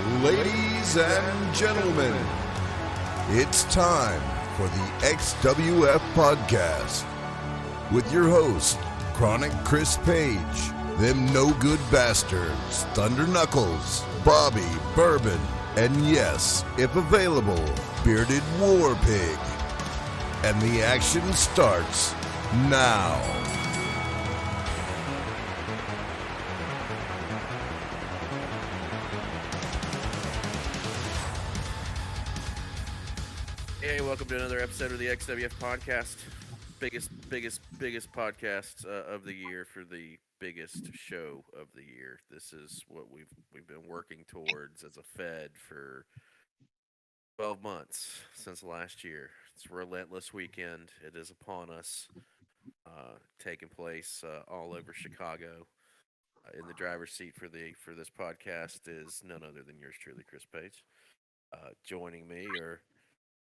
Ladies and gentlemen, it's time for the XWF Podcast with your host, Chronic Chris Page, them no good bastards, Thunder Knuckles, Bobby Bourbon, and yes, if available, Bearded War Pig. And the action starts now. Hey, welcome to another episode of the XWF Podcast. Biggest podcast of the year for the biggest show of the year. This is what we've been working towards as a Fed for 12 months since last year. It's Relentless weekend. It is upon us, taking place all over Chicago. In the driver's seat for this podcast is none other than yours truly, Chris Page. Joining me are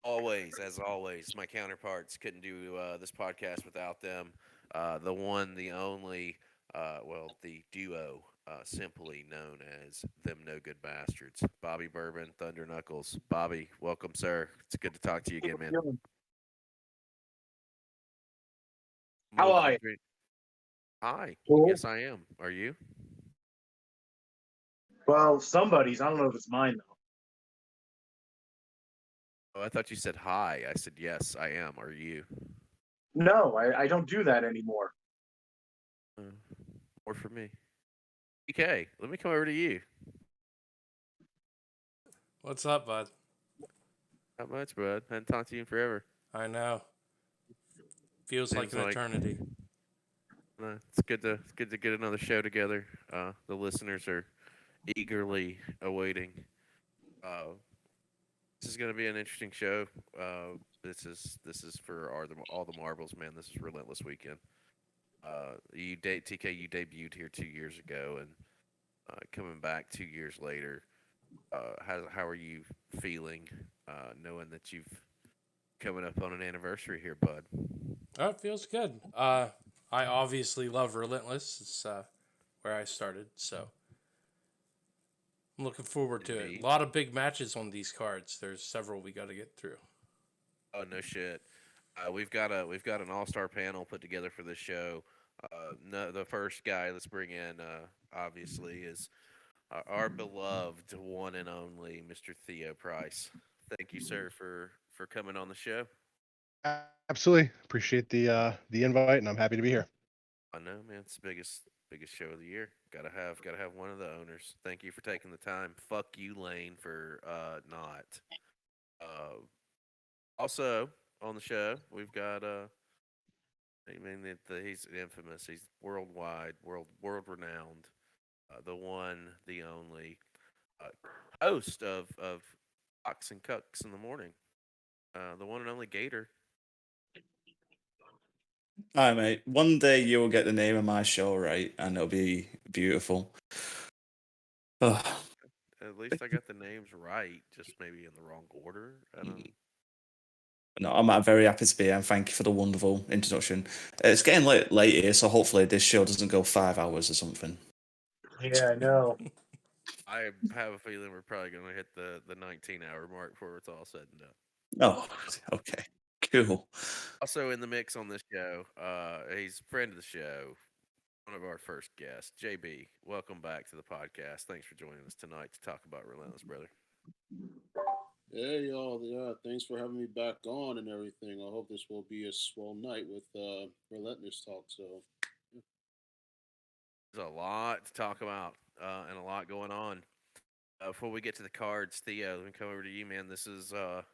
as always, my counterparts. Couldn't do this podcast without them. The one, the only, the duo, simply known as them no good bastards. Bobby Bourbon, Thunder Knuckles. Bobby, welcome, sir. It's good to talk to you again, man. How are you? Hi. Cool. Yes, I am. Are you? Well, somebody's. I don't know if it's mine, though. Oh, I thought you said hi. I said yes, I am. Are you? No, I don't do that anymore. More for me. Okay, let me come over to you. What's up, bud? Not much, bud. Hadn't talked to you in forever. I know. Feels like Seems an like- eternity. It's good to get another show together. The listeners are eagerly awaiting. This is going to be an interesting show. This is for all the marbles, man. This is Relentless weekend. TK, you debuted here 2 years ago, and coming back 2 years later, how are you feeling, knowing that you've coming up on an anniversary here, bud? Oh, it feels good. I obviously love Relentless. It's where I started, so I'm looking forward to it. Indeed. A lot of big matches on these cards. There's several we got to get through. Oh, no shit. We've got an all-star panel put together for this show. The first guy let's bring in, obviously, is our beloved one and only Mr. Theo Price. Thank you, sir, for coming on the show. Absolutely. Appreciate the invite, and I'm happy to be here. I know, man. It's the biggest show of the year. Gotta have one of the owners. Thank you for taking the time. Fuck you, Lane, for not. Also on the show, we've got he's infamous. He's worldwide, world renowned. The one, the only host of Ox and Cucks in the Morning. The one and only Gator. Hi, mate. One day you will get the name of my show right, and it'll be beautiful. Ugh. At least I got the names right, just maybe in the wrong order. I don't. No, I'm very happy to be here, and thank you for the wonderful introduction. It's getting late here, so hopefully this show doesn't go 5 hours or something. Yeah, I know. I have a feeling we're probably going to hit the 19-hour mark before it's all said and done. Oh, okay. Cool. Also in the mix on this show, he's a friend of the show, one of our first guests, JB. Welcome back to the podcast. Thanks for joining us tonight to talk about Relentless, brother. Hey y'all, yeah, thanks for having me back on and everything. I hope this will be a swell night with Relentless talk. So There's a lot to talk about and a lot going on. Before we get to the cards, Theo, let me come over to you, man. This is a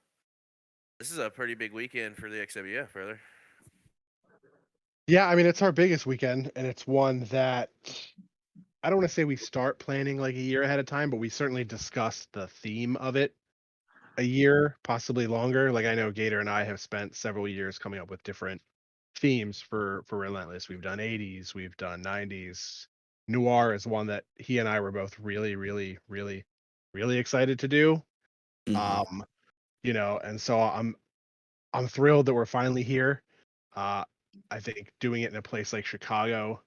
pretty big weekend for the XWF, brother. Yeah, I mean, it's our biggest weekend, and it's one that I don't want to say we start planning like a year ahead of time, but we certainly discussed the theme of it a year, possibly longer. Like I know Gator and I have spent several years coming up with different themes for Relentless. We've done 80s, we've done 90s. Noir is one that he and I were both really, really, really, really excited to do. Mhm. And so I'm thrilled that we're finally here. I think doing it in a place like Chicago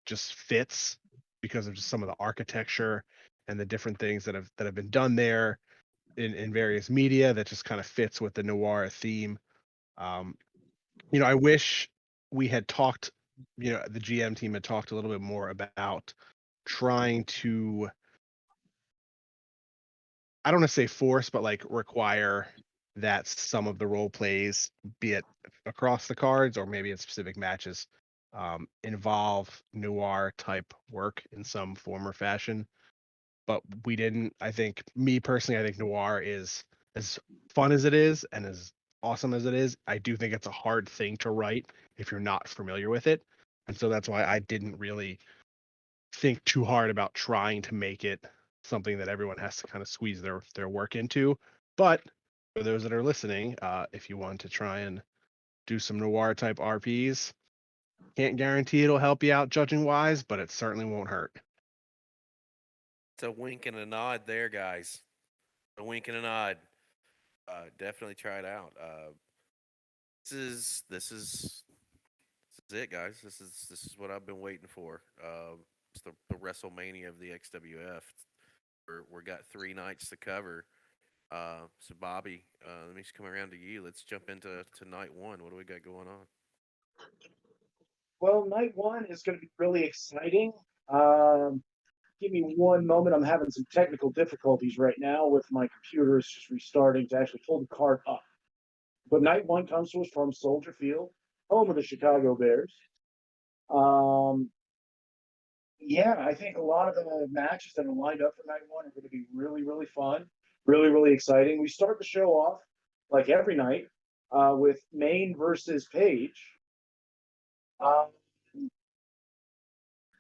just fits because of just some of the architecture and the different things that have been done there in various media that just kind of fits with the noir theme. Um, I wish we had talked, the GM team had talked a little bit more about trying to, I don't want to say force, but like require that some of the role plays, be it across the cards or maybe in specific matches, involve noir type work in some form or fashion. But we didn't. I think, me personally, I think noir is as fun as it is and as awesome as it is. I do think it's a hard thing to write if you're not familiar with it. And so that's why I didn't really think too hard about trying to make it something that everyone has to kind of squeeze their work into. But for those that are listening, if you want to try and do some noir type RPs, can't guarantee it'll help you out judging wise, but it certainly won't hurt. It's a wink and a nod there, guys. A wink and a nod. Definitely try it out. This is it, guys. This is what I've been waiting for. It's the WrestleMania of the XWF. We got 3 nights to cover. So Bobby, let me just come around to you. Let's jump into night one. What do we got going on? Well, night one is going to be really exciting. Give me one moment. I'm having some technical difficulties right now with my computer. It's just restarting to actually pull the card up. But night one comes to us from Soldier Field, home of the Chicago Bears. Yeah, I think a lot of the matches that are lined up for night one are going to be really, really fun, really, really exciting. We start the show off like every night with Maine versus Page. Um,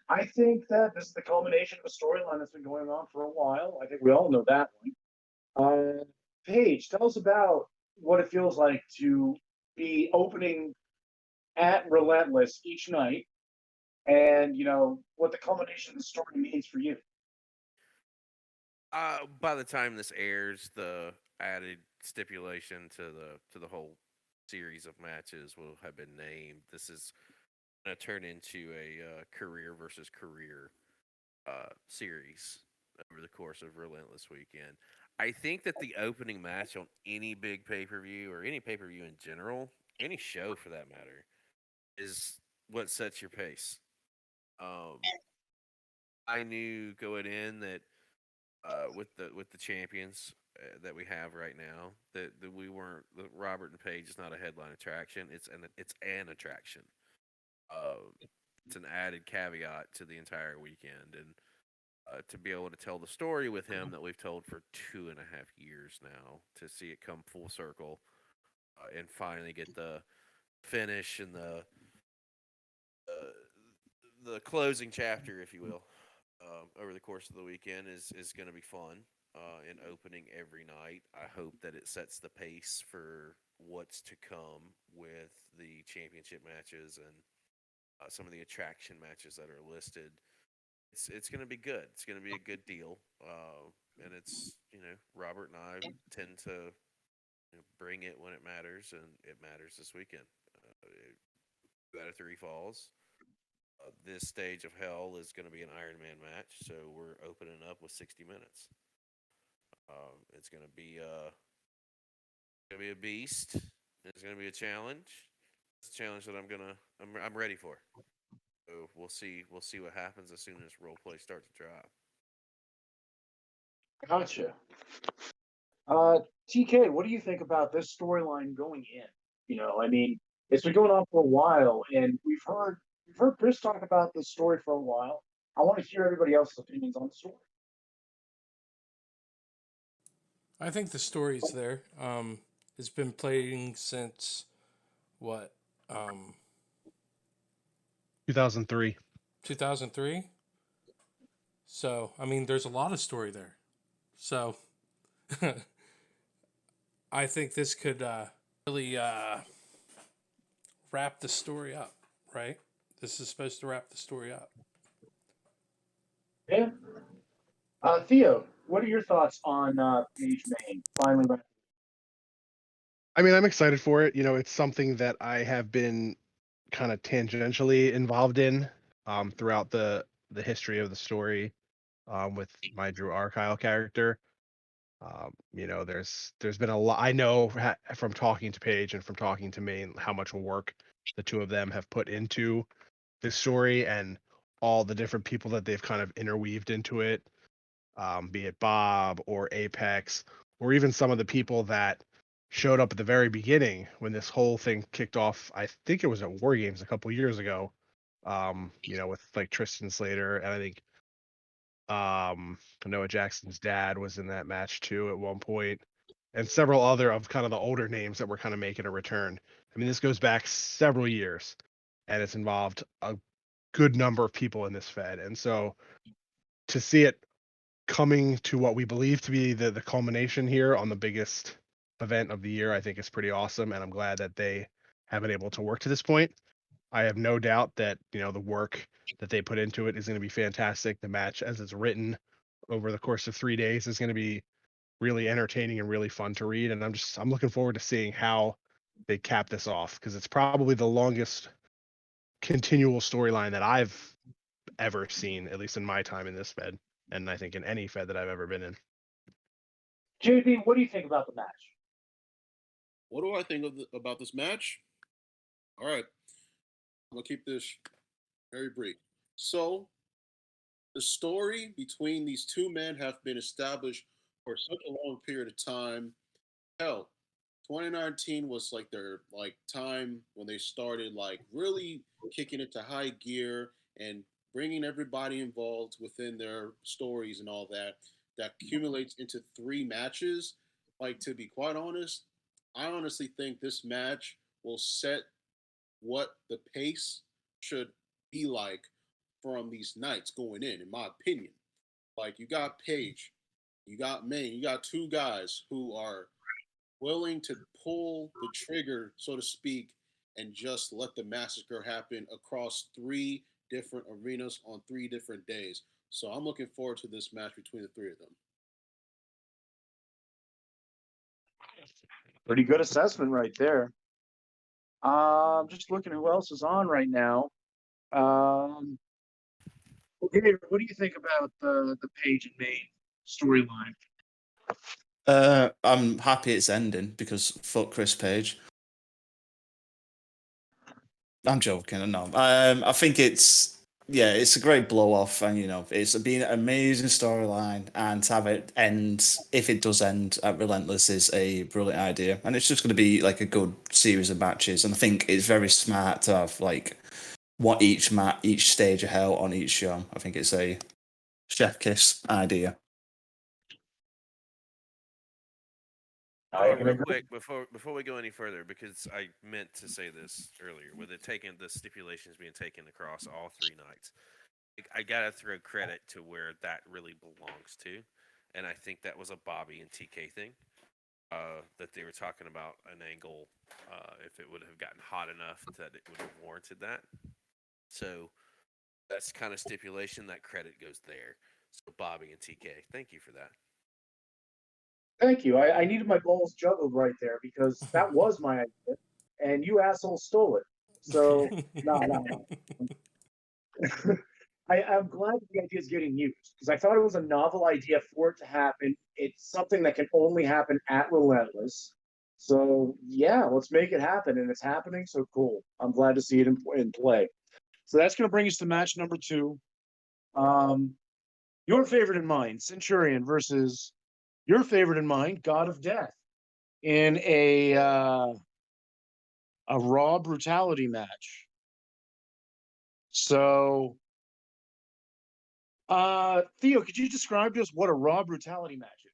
I think that this is the culmination of a storyline that's been going on for a while. I think we all know that one. Paige, tell us about what it feels like to be opening at Relentless each night, and what the culmination of the story means for you. By the time this airs, the added stipulation to the whole series of matches will have been named. This is going to turn into a career versus career series over the course of Relentless weekend. I think that the opening match on any big pay per view or any pay per view in general, any show for that matter, is what sets your pace. Um, I knew going in that with the champions that we have right now, that we weren't that Robert and Page is not a headline attraction. It's an attraction. Uh, it's an added caveat to the entire weekend, and to be able to tell the story with him that we've told for 2.5 years now, to see it come full circle and finally get the finish and the closing chapter, if you will, over the course of the weekend is going to be fun. And opening every night, I hope that it sets the pace for what's to come with the championship matches and some of the attraction matches that are listed. It's going to be good. It's going to be a good deal. And it's Robert and I tend to bring it when it matters, and it matters this weekend. Out of 3 falls. This stage of hell is going to be an Iron Man match, so we're opening up with 60 minutes. It's going to be a beast. It's going to be a challenge. It's a challenge that I'm ready for. So we'll see what happens as soon as role play starts to drop. Gotcha. TK, what do you think about this storyline going in? I mean, it's been going on for a while, and we've heard Chris talk about this story for a while. I want to hear everybody else's opinions on the story. I think the story's there. It's been playing since what? 2003. 2003. So, I mean, there's a lot of story there. So, I think this could really wrap the story up, right? This is supposed to wrap the story up. Yeah. Theo, what are your thoughts on Page Main finally? I mean, I'm excited for it. It's something that I have been kind of tangentially involved in throughout the history of the story. with my Drew Argyle character. There's been a lot. I know from talking to Paige and from talking to me how much work the two of them have put into this story and all the different people that they've kind of interweaved into it, be it Bob or Apex, or even some of the people that showed up at the very beginning when this whole thing kicked off. I think it was at War Games a couple years ago, with like Tristan Slater, and I think Noah Jackson's dad was in that match too at one point, and several other of kind of the older names that were kind of making a return. I mean, this goes back several years, and it's involved a good number of people in this Fed, and so to see it coming to what we believe to be the culmination here on the biggest event of the year, I think is pretty awesome, and I'm glad that they have been able to work to this point. I have no doubt that the work that they put into it is going to be fantastic. The match, as it's written over the course of 3 days, is going to be really entertaining and really fun to read. And I'm looking forward to seeing how they cap this off, because it's probably the longest continual storyline that I've ever seen, at least in my time in this Fed, and I think in any Fed that I've ever been in. JB, what do you think about the match? What do I think about this match? All right, I'm gonna keep this very brief. So, the story between these two men have been established for such a long period of time. Hell, 2019 was like their time when they started really kicking it to high gear and bringing everybody involved within their stories and all that. That accumulates into 3 matches. To be quite honest, I honestly think this match will set what the pace should be like from these nights going in my opinion. You got Paige, you got Maine, you got 2 guys who are willing to pull the trigger, so to speak, and just let the massacre happen across 3 different arenas on 3 different days. So I'm looking forward to this match between the 3 of them. Pretty good assessment right there. Just looking who else is on right now. Okay, what do you think about the Paige and Maine storyline? I'm happy it's ending because fuck Chris Page. I'm joking. No, I think it's a great blow off, and it's been an amazing storyline, and to have it end, if it does end at Relentless, is a brilliant idea, and it's just going to be like a good series of matches, and I think it's very smart to have what each stage of hell on each show. I think it's a chef kiss idea. Real quick before we go any further, because I meant to say this earlier, with it taking the stipulations being taken across all 3 nights, I gotta throw credit to where that really belongs to, and I think that was a Bobby and TK thing. That they were talking about an angle, if it would have gotten hot enough that it would have warranted that. So that's kind of stipulation. That credit goes there. So Bobby and TK, thank you for that. Thank you. I needed my balls juggled right there because that was my idea, and you assholes stole it. So no. I'm glad the idea is getting used because I thought it was a novel idea for it to happen. It's something that can only happen at Relentless. So yeah, let's make it happen, and it's happening. So cool. I'm glad to see it in play. So that's going to bring us to match number 2. Your favorite and mine, Centurion versus your favorite and mine, God of Death, in a Raw brutality match. So, Theo, could you describe to us what a Raw brutality match is?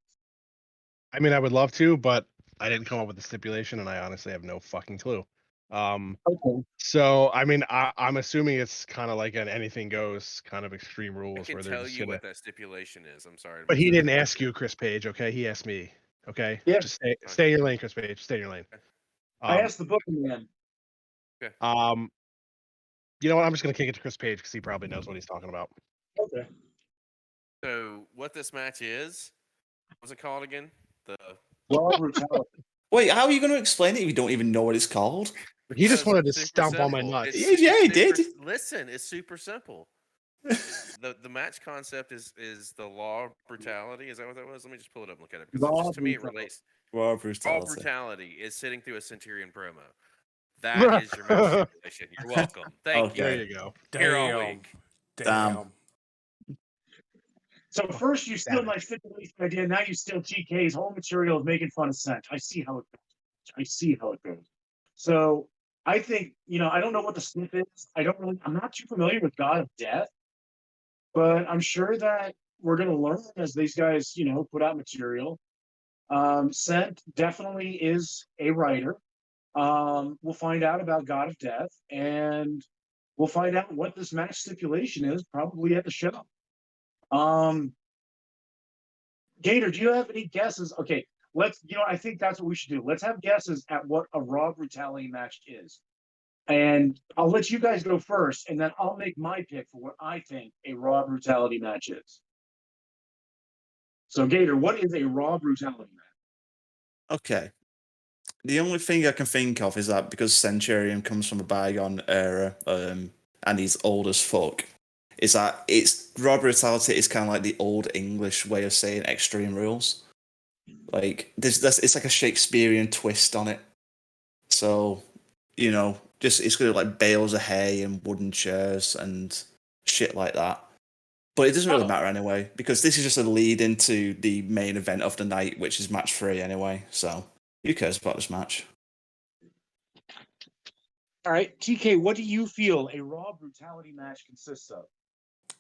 I mean, I would love to, but I didn't come up with the stipulation, and I honestly have no fucking clue. Okay. So, I mean, I'm assuming it's kind of like an anything goes kind of extreme I rules can where they're tell just you gonna. what that stipulation is. I'm sorry. But he didn't ask you, Chris Page. Okay, he asked me. Okay, Yeah. just stay in your lane, Chris Page. Stay in your lane. I asked the booking man. Okay. You know what? I'm just gonna kick it to Chris Page because he probably knows what he's talking about. Okay. So what this match is? What's it called again? The Raw brutality. Wait, how are you going to explain it if you don't even know what it's called? He just Because wanted to it's super stomp on my simple. nuts. Yeah, he did. Listen, it's super simple. The match concept is the law of brutality. Is that what that was? Let me just pull it up and look at it because it Raw just to me it brutality. relates. Raw Raw brutality. brutality is sitting through a Centurion promo. That is your match stipulation. You're welcome. Thank There you. Okay. you go. Here all Damn. week. Damn. So first you steal Savage. my stipulation idea, now you steal GK's whole material of making fun of Cinch. I see how it goes. I see how it goes. So I think, I don't know what the snip is. I'm not too familiar with God of Death, but I'm sure that we're gonna learn as these guys, put out material. Scent definitely is a writer. We'll find out about God of Death, and we'll find out what this match stipulation is probably at the show. Gator, do you have any guesses? Okay, I think that's what we should do. Let's have guesses at what a Raw Brutality match is. And I'll let you guys go first, and then I'll make my pick for what I think a Raw Brutality match is. So, Gator, what is a Raw Brutality match? Okay. The only thing I can think of is that because Centurion comes from a bygone era, and he's old as fuck, is that it's raw brutality is kind of like the old English way of saying Extreme Rules. Like it's like a Shakespearean twist on it. So, just it's gonna like bales of hay and wooden chairs and shit like that. But it doesn't really matter anyway, because this is just a lead into the main event of the night, which is match 3 anyway. So who cares about this match? All right, TK, what do you feel a Raw Brutality match consists of?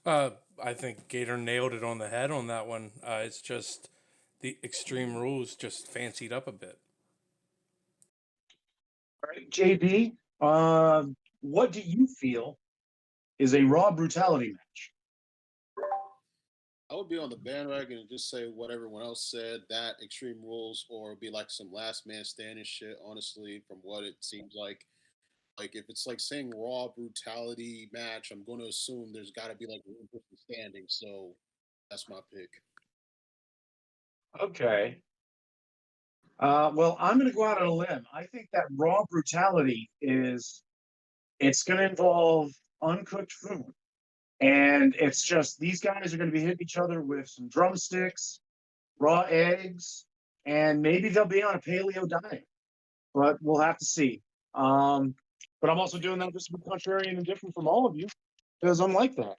I think Gator nailed it on the head on that one. It's just the Extreme Rules just fancied up a bit. All right, JB, what do you feel is a Raw Brutality match? I would be on the bandwagon and just say what everyone else said, that Extreme Rules, or be like some last man standing shit, honestly, from what it seems like. Like, if it's like saying Raw Brutality match, I'm going to assume there's got to be like one person standing, so that's my pick. Okay. Well, I'm going to go out on a limb. I think that Raw Brutality it's going to involve uncooked food. And it's just these guys are going to be hitting each other with some drumsticks, raw eggs, and maybe they'll be on a paleo diet. But we'll have to see. But I'm also doing that just to be contrarian and different from all of you because I'm like that.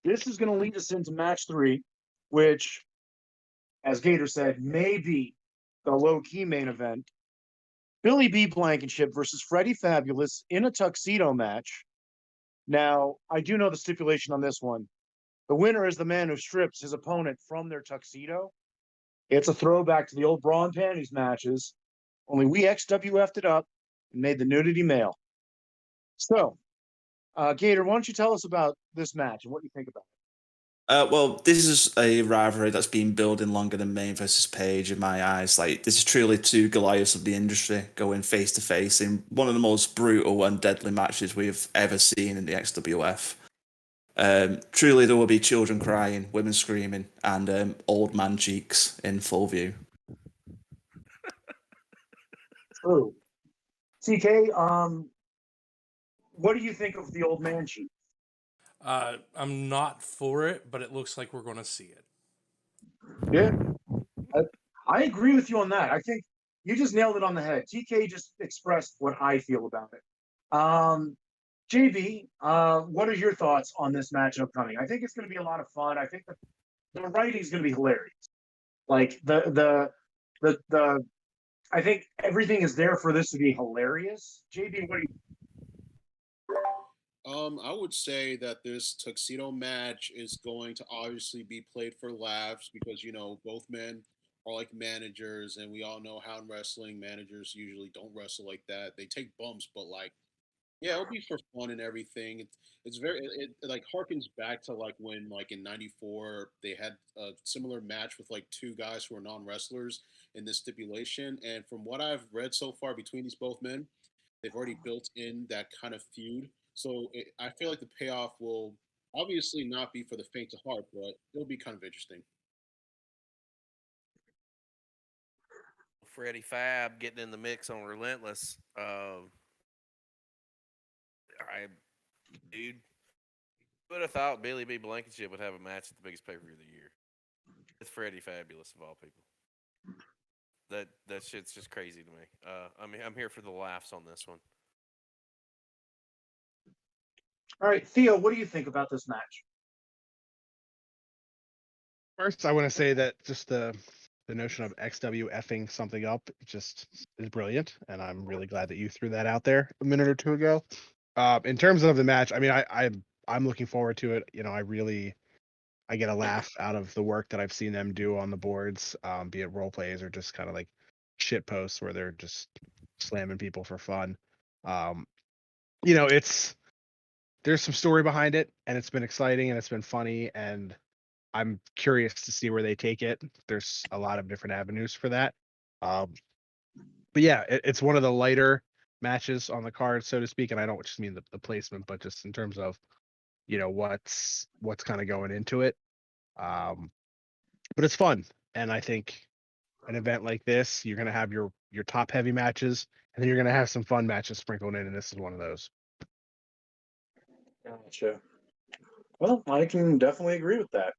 This is going to lead us into match 3, which, as Gator said, may be the low-key main event. Billy B. Blankenship versus Freddie Fabulous in a tuxedo match. Now, I do know the stipulation on this one. The winner is the man who strips his opponent from their tuxedo. It's a throwback to the old bra and panties matches, only we XWF'd it up and made the nudity male. So, Gator, why don't you tell us about this match and what you think about it? Well, this is a rivalry that's been building longer than Main versus Page in my eyes. Like, this is truly two Goliaths of the industry going face to face in one of the most brutal and deadly matches we've ever seen in the XWF. Truly, there will be children crying, women screaming, and old man cheeks in full view. True. TK, what do you think of the old man cheek? I'm not for it, but it looks like we're going to see it. Yeah, I agree with you on that. I think you just nailed it on the head. TK just expressed what I feel about it. JB, what are your thoughts on this match upcoming? I think it's going to be a lot of fun. I think the writing is going to be hilarious. Like the I think everything is there for this to be hilarious. JB, what do you? I would say that this tuxedo match is going to obviously be played for laughs because both men are like managers, and we all know how in wrestling managers usually don't wrestle like that. They take bumps, but like, yeah, it'll be for fun and everything. It's very it like harkens back to like when like in '94 they had a similar match with like two guys who are non wrestlers in this stipulation, and from what I've read so far between these both men, they've already built in that kind of feud. So I feel like the payoff will obviously not be for the faint of heart, but it'll be kind of interesting. Freddie Fab getting in the mix on Relentless. I dude, Who would have thought Billy B. Blankenship would have a match at the biggest pay-per-view of the year? It's Freddie Fabulous of all people. That shit's just crazy to me. I'm here for the laughs on this one. All right, Theo, what do you think about this match? First, I want to say that just the notion of XW effing something up just is brilliant, and I'm really glad that you threw that out there a minute or two ago. In terms of the match, I mean, I'm looking forward to it. You know, I get a laugh out of the work that I've seen them do on the boards, be it role plays or just kind of like shit posts where they're just slamming people for fun. Um, you know, there's some story behind it, and it's been exciting and it's been funny, and I'm curious to see where they take it. There's a lot of different avenues for that. Um, but yeah, it's one of the lighter matches on the card, so to speak, and I don't just mean the placement, but just in terms of what's kind of going into it. Um, but it's fun, and I think an event like this, you're gonna have your top heavy matches, and then you're gonna have some fun matches sprinkled in, and this is one of those. Gotcha. Well, I can definitely agree with that.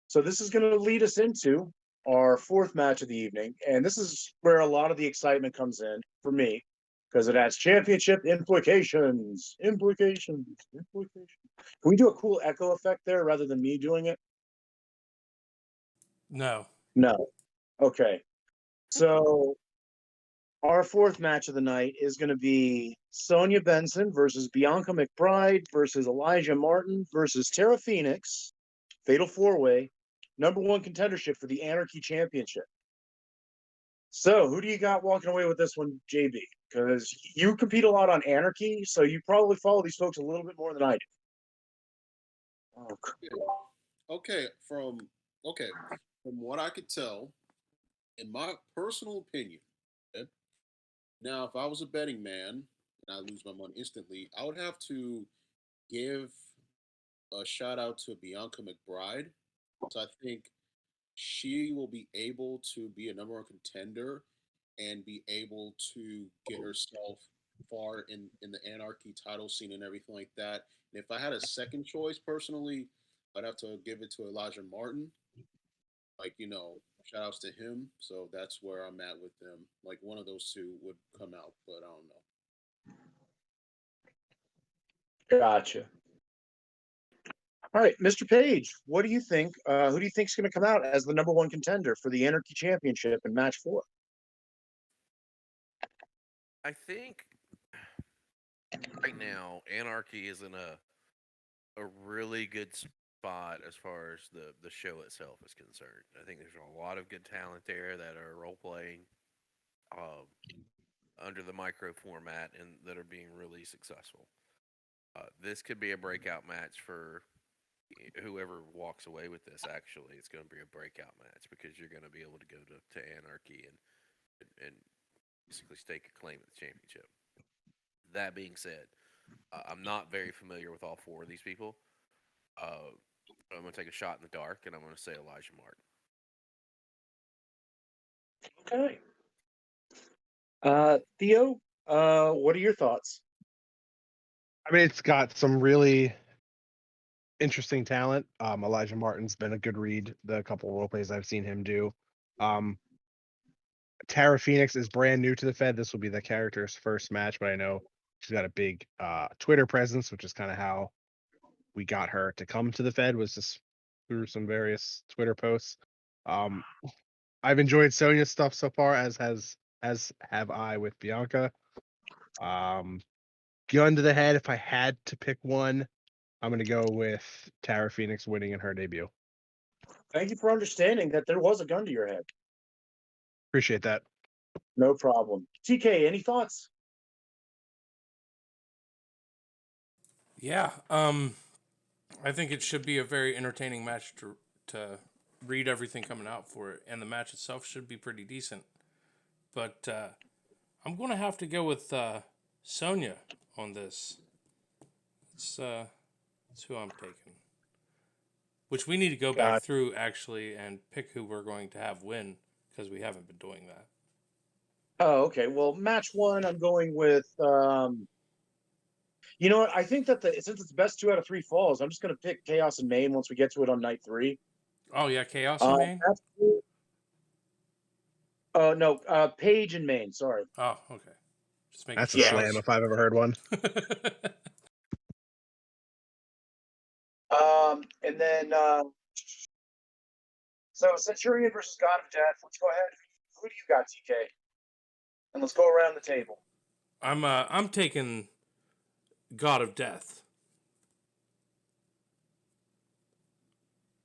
So this is going to lead us into our fourth match of the evening, and this is where a lot of the excitement comes in for me, because it has championship implications. Implications. Implications. Can we do a cool echo effect there rather than me doing it? No. No. Okay. So our fourth match of the night is going to be Sonya Benson versus Bianca McBride versus Elijah Martin versus Tara Phoenix, Fatal 4-Way, #1 contendership for the Anarchy Championship. So, who do you got walking away with this one, JB? Because you compete a lot on Anarchy, so you probably follow these folks a little bit more than I do. Oh, Okay, from what I could tell, in my personal opinion, okay, now if I was a betting man and I lose my money instantly, I would have to give a shout out to Bianca McBride. So I think she will be able to be a #1 contender and be able to get herself far in the Anarchy title scene and everything like that. And if I had a second choice personally, I'd have to give it to Elijah Martin. Like, shout outs to him. So that's where I'm at with them. Like one of those two would come out, but I don't know. gotcha. All right, Mr. Page, what do you think? Who do you think is going to come out as the #1 contender for the Anarchy Championship in match 4? I think right now Anarchy is in a really good spot as far as the show itself is concerned. I think there's a lot of good talent there that are role playing under the micro format and that are being really successful. This could be a breakout match for whoever walks away with this. Actually, it's going to be a breakout match because you're going to be able to go to Anarchy and basically stake a claim at the championship. That being said, I'm not very familiar with all four of these people. I'm going to take a shot in the dark, and I'm going to say Elijah Martin. Okay. Theo, what are your thoughts? I mean, it's got some really interesting talent. Elijah Martin's been a good read. The couple role plays I've seen him do. Tara Phoenix is brand new to the Fed. This will be the character's first match, but I know she's got a big Twitter presence, which is kind of how we got her to come to the Fed, was just through some various Twitter posts. I've enjoyed Sonya's stuff so far, as have I with Bianca. Gun to the head, if I had to pick one, I'm going to go with Tara Phoenix winning in her debut. Thank you for understanding that there was a gun to your head. Appreciate that. No problem. TK, any thoughts? Yeah. I think it should be a very entertaining match to read everything coming out for it, and the match itself should be pretty decent. But I'm going to have to go with Sonya on this. It's who I'm taking. Which we need to go back through actually and pick who we're going to have win, because we haven't been doing that. Oh, okay. Well, match 1, I'm going with You know what? I think that since it's best 2 out of 3 falls, I'm just going to pick Chaos in Maine once we get to it on night 3. Oh yeah, Chaos in Maine. No, Page in Maine. Sorry. Oh, okay. Just making That's a sure. slam if I've ever heard one. And then so Centurion versus God of Death. Let's go ahead. Who do you got, TK? And let's go around the table. I'm taking God of Death.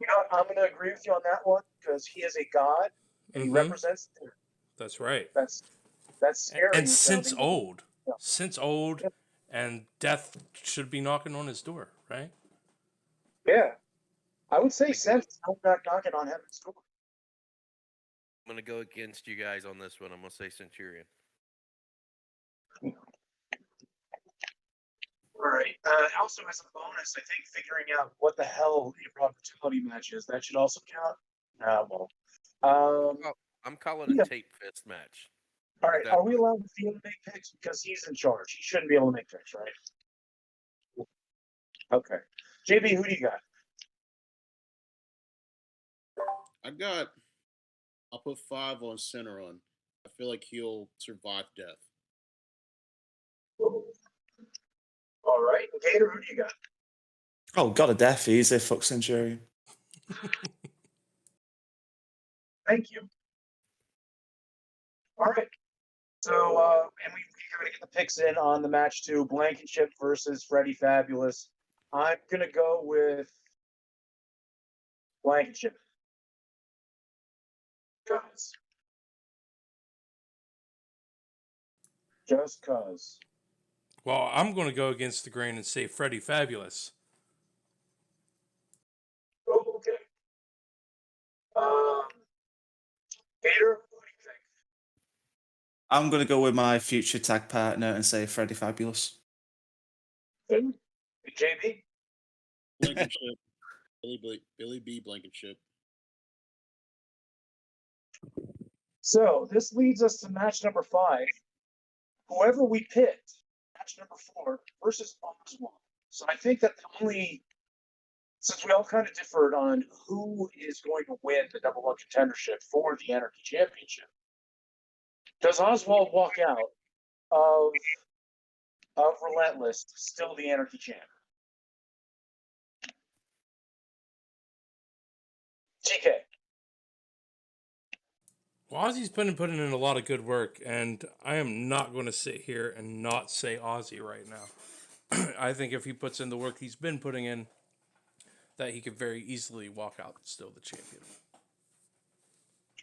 You know what? I'm going to agree with you on that one because he is a god and he represents. That's right. That's scary. And since old, Yeah. and death should be knocking on his door, right? Yeah, I would say since knocking on heaven's door. I'm gonna go against you guys on this one. I'm gonna say Centurion. All right. Also, as a bonus, I think figuring out what the hell a brutality match is, that should also count. I'm calling a tape fest match. All right. Are we allowed to Theo to make picks because he's in charge? He shouldn't be able to make picks, right? Okay. JB, who do you got? I'll put 5 on center on. I feel like he'll survive death. All right. Gator, who do you got? Oh, God of Death, easy. Fuck Centurion. Thank you. All right. So, and we got to get the picks in on the match too. Blankenship versus Freddie Fabulous. I'm going to go with Blankenship. Cause. Just cause. Well, I'm going to go against the grain and say Freddie Fabulous. Oh, okay. Gator, what do you think? I'm going to go with my future tag partner and say Freddie Fabulous. Good. JB? Blankenship. Billy B. Blankenship. So this leads us to match number 5. Whoever we picked, match number 4 versus Oswald. So I think that since we all kind of differed on who is going to win the number 1 contendership for the Anarchy Championship, does Oswald walk out of Relentless still the Anarchy champ? TK. Well, Ozzy's been putting in a lot of good work, and I am not going to sit here and not say Ozzy right now. I think if he puts in the work he's been putting in, that he could very easily walk out still the champion.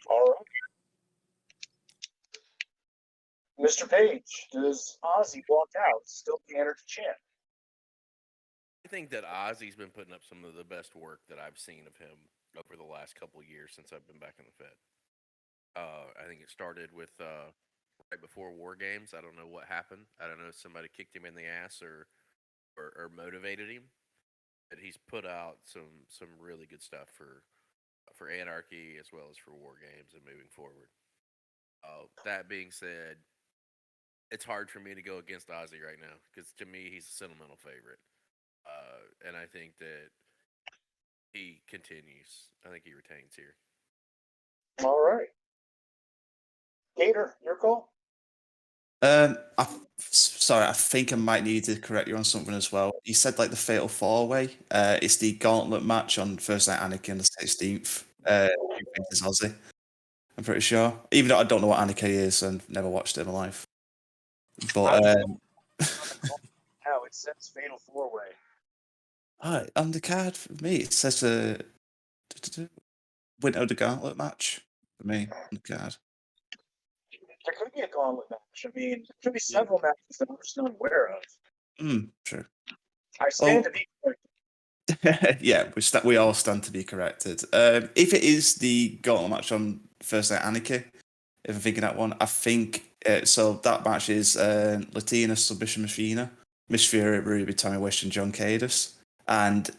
All right. Mr. Page, does Ozzy walk out still the Anarchy champ? I think that Ozzy's been putting up some of the best work that I've seen of him over the last couple of years since I've been back in the Fed. I think it started with right before War Games. I don't know what happened. I don't know if somebody kicked him in the ass or motivated him. But he's put out some really good stuff for Anarchy as well as for War Games and moving forward. That being said, it's hard for me to go against Ozzy right now because to me he's a sentimental favorite, and I think that he continues. I think he retains here. All right. Gator, your call? Sorry, I think I might need to correct you on something as well. You said like the Fatal 4-Way. It's the gauntlet match on First Night Anarchy on the 16th. It's Ozzy. I'm pretty sure. Even though I don't know what Anarchy is and never watched it in my life. But How it says Fatal 4-Way. on the card for me, it says winner of the gauntlet match for me on the card. There could be a gauntlet match. I mean, there could be several matches that we're just not aware of. Sure. I stand to be corrected. Yeah, we all stand to be corrected. If it is the gauntlet match on First Night Anarchy, if I'm thinking that one, I think so. That match is Latina Submission Machina, Miss Fury, Ruby, Tommy Wish, and John Cadis, and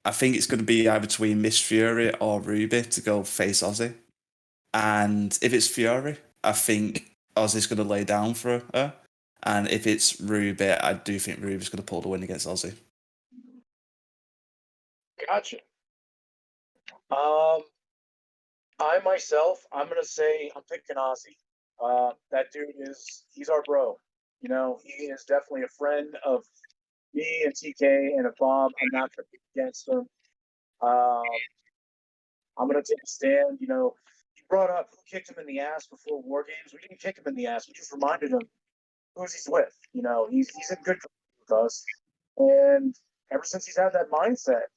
I think it's going to be either between Miss Fury or Ruby to go face Ozzy. And if it's Fury, I think Ozzy's going to lay down for her. And if it's Ruby, I do think Ruby's going to pull the win against Ozzy. Gotcha. I myself, I'm gonna say I'm picking Ozzy. That dude he's our bro. You know, he is definitely a friend of me and TK and of Bob. I'm not gonna pick against him. Um, I'm gonna take a stand. You know, he brought up who kicked him in the ass before War Games. We didn't kick him in the ass. We just reminded him who's he's with. You know, he's in good company with us, and ever since he's had that mindset,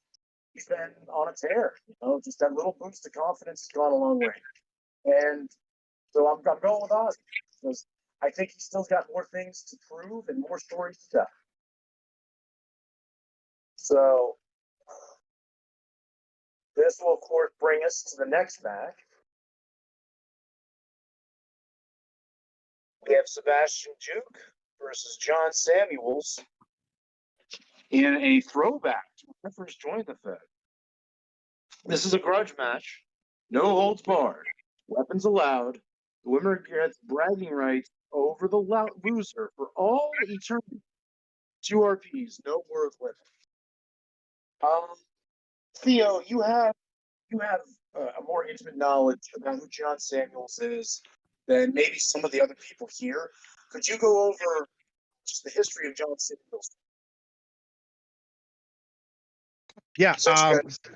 he's been on a tear. You know, just that little boost of confidence has gone a long way. And so I'm going with Ozzy because I think he's still got more things to prove and more stories to tell. So this will, of course, bring us to the next match. We have Sebastian Duke versus John Samuels in a throwback to when I first joined the Fed. This is a grudge match. No holds barred. Weapons allowed. The winner gets bragging rights over the loser for all eternity. 2 RPs, no word limit. Theo, you have a more intimate knowledge about who John Samuels is than maybe some of the other people here. Could you go over just the history of John Samuels? Yeah. Since you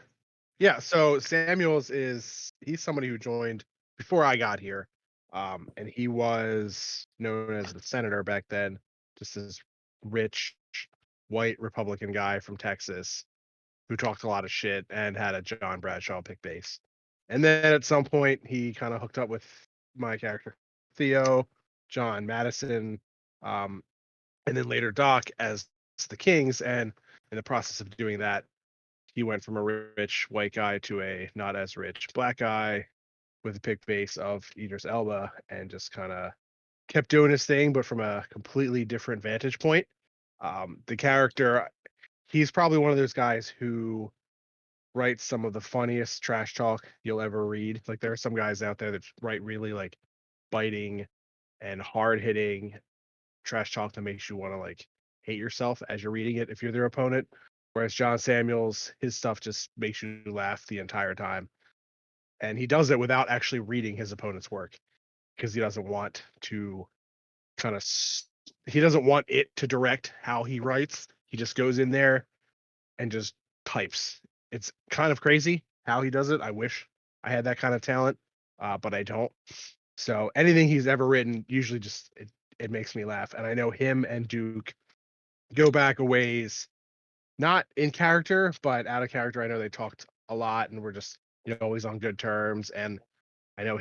Yeah. So Samuels he's somebody who joined before I got here. And he was known as the senator back then, just this rich white Republican guy from Texas who talked a lot of shit and had a John Bradshaw pick base. And then at some point he kind of hooked up with my character, Theo, John Madison, and then later Doc as the Kings. And in the process of doing that, he went from a rich white guy to a not as rich black guy with a pick base of Idris Elba and just kind of kept doing his thing, but from a completely different vantage point. The character, he's probably one of those guys who writes some of the funniest trash talk you'll ever read. Like there are some guys out there that write really like biting and hard hitting trash talk that makes you want to like hate yourself as you're reading it if you're their opponent. Whereas John Samuels, his stuff just makes you laugh the entire time. And he does it without actually reading his opponent's work because he doesn't want to kind of he doesn't want it to direct how he writes. He just goes in there and just types. It's kind of crazy how he does it. I wish I had that kind of talent, but I don't. So anything he's ever written usually just it makes me laugh. And I know him and Duke go back a ways, not in character, but out of character. I know they talked a lot and were just always on good terms. And I know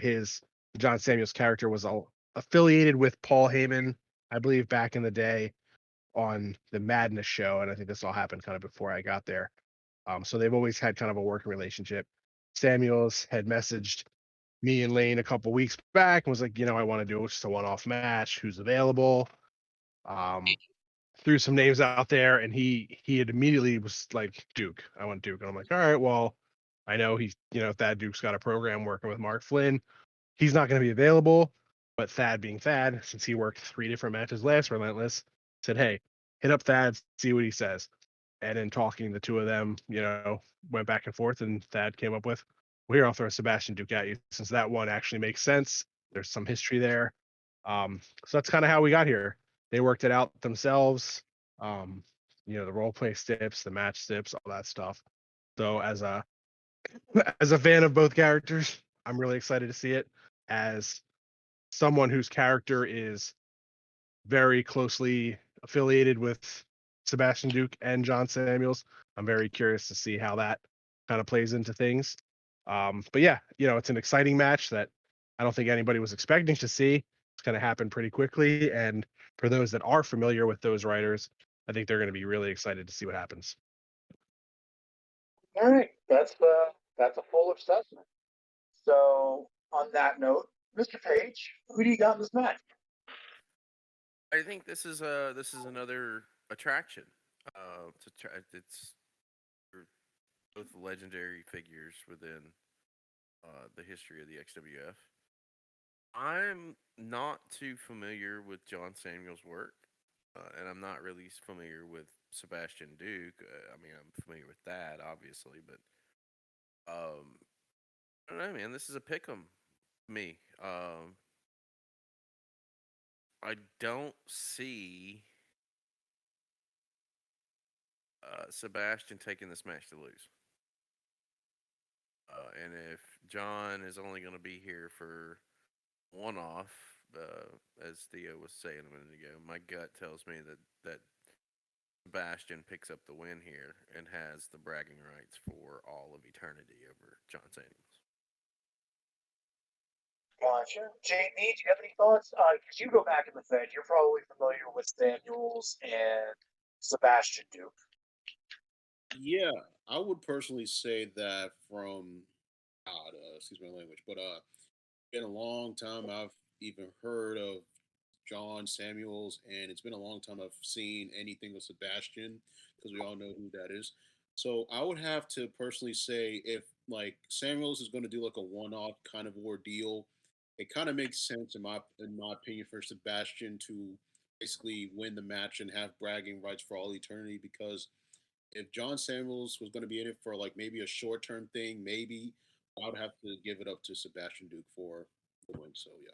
John Samuel's character was all affiliated with Paul Heyman, I believe, back in the day on the Madness show, and I think this all happened kind of before I got there. So they've always had kind of a working relationship. Samuels had messaged me and Lane a couple weeks back and was like, I want to do just a one-off match. Who's available? Threw some names out there, and he had immediately was like, Duke. I want Duke, and I'm like, all right, well, I know Thad Duke's got a program working with Mark Flynn. He's not going to be available, but Thad being Thad, since he worked 3 different matches last Relentless, said, hey, hit up Thad, see what he says. And in talking, the two of them, went back and forth, and Thad came up with, well, here, I'll throw Sebastian Duke at you, since that one actually makes sense. There's some history there. So that's kind of how we got here. They worked it out themselves. The role play steps, the match steps, all that stuff. So as a fan of both characters, I'm really excited to see it. As someone whose character is very closely affiliated with Sebastian Duke and John Samuels, I'm very curious to see how that kind of plays into things. But yeah, it's an exciting match that I don't think anybody was expecting to see. It's going to happen pretty quickly, and for those that are familiar with those writers, I think they're going to be really excited to see what happens. All right, that's a full assessment. So on that note, Mr. Page, who do you got in this match? I think this is another attraction. It's both legendary figures within the history of the XWF. I'm not too familiar with John Samuel's work, and I'm not really familiar with Sebastian Duke. I mean, I'm familiar with that, obviously, but I don't know, man. This is a pick 'em me. I don't see Sebastian taking this match to lose. And if John is only going to be here for one off, as Theo was saying a minute ago, my gut tells me that Sebastian picks up the win here and has the bragging rights for all of eternity over John Samuels. Gotcha. JB, do you have any thoughts? Because you go back in the Fed, you're probably familiar with Samuels and Sebastian Duke. Yeah, I would personally say that from God, excuse my language, but been a long time I've even heard of John Samuels, and it's been a long time I've seen anything with Sebastian because we all know who that is. So I would have to personally say if like Samuels is going to do like a one-off kind of ordeal, it kind of makes sense in my opinion for Sebastian to basically win the match and have bragging rights for all eternity because if John Samuels was going to be in it for like maybe a short term thing, maybe I would have to give it up to Sebastian Duke for the win. So yeah.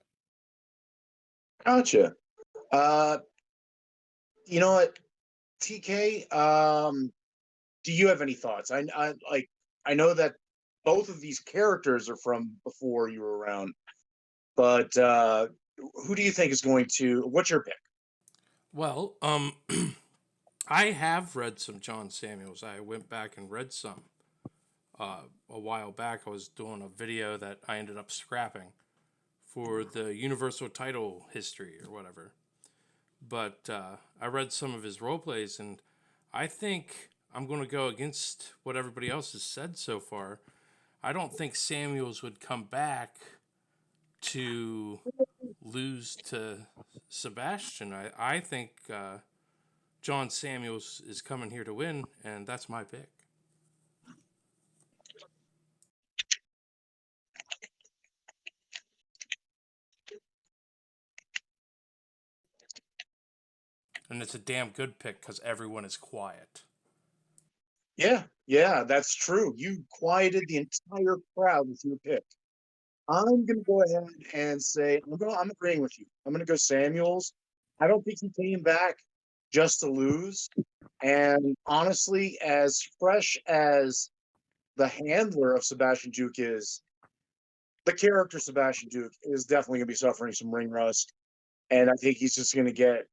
Gotcha. Uh, you know what, TK? Do you have any thoughts? I know that both of these characters are from before you were around, but who do you think is going to? What's your pick? Well, I have read some John Samuels. I went back and read some a while back. I was doing a video that I ended up scrapping for the Universal title history or whatever. But I read some of his role plays, and I think I'm going to go against what everybody else has said so far. I don't think Samuels would come back to lose to Sebastian. I think John Samuels is coming here to win, and that's my pick. And it's a damn good pick because everyone is quiet. Yeah, that's true. You quieted the entire crowd with your pick. I'm gonna go ahead and say I'm agreeing with you. I'm gonna go Samuels. I don't think he came back just to lose. And honestly, as fresh as the handler of Sebastian Duke is, the character Sebastian Duke is definitely gonna be suffering some ring rust. And I think he's just gonna get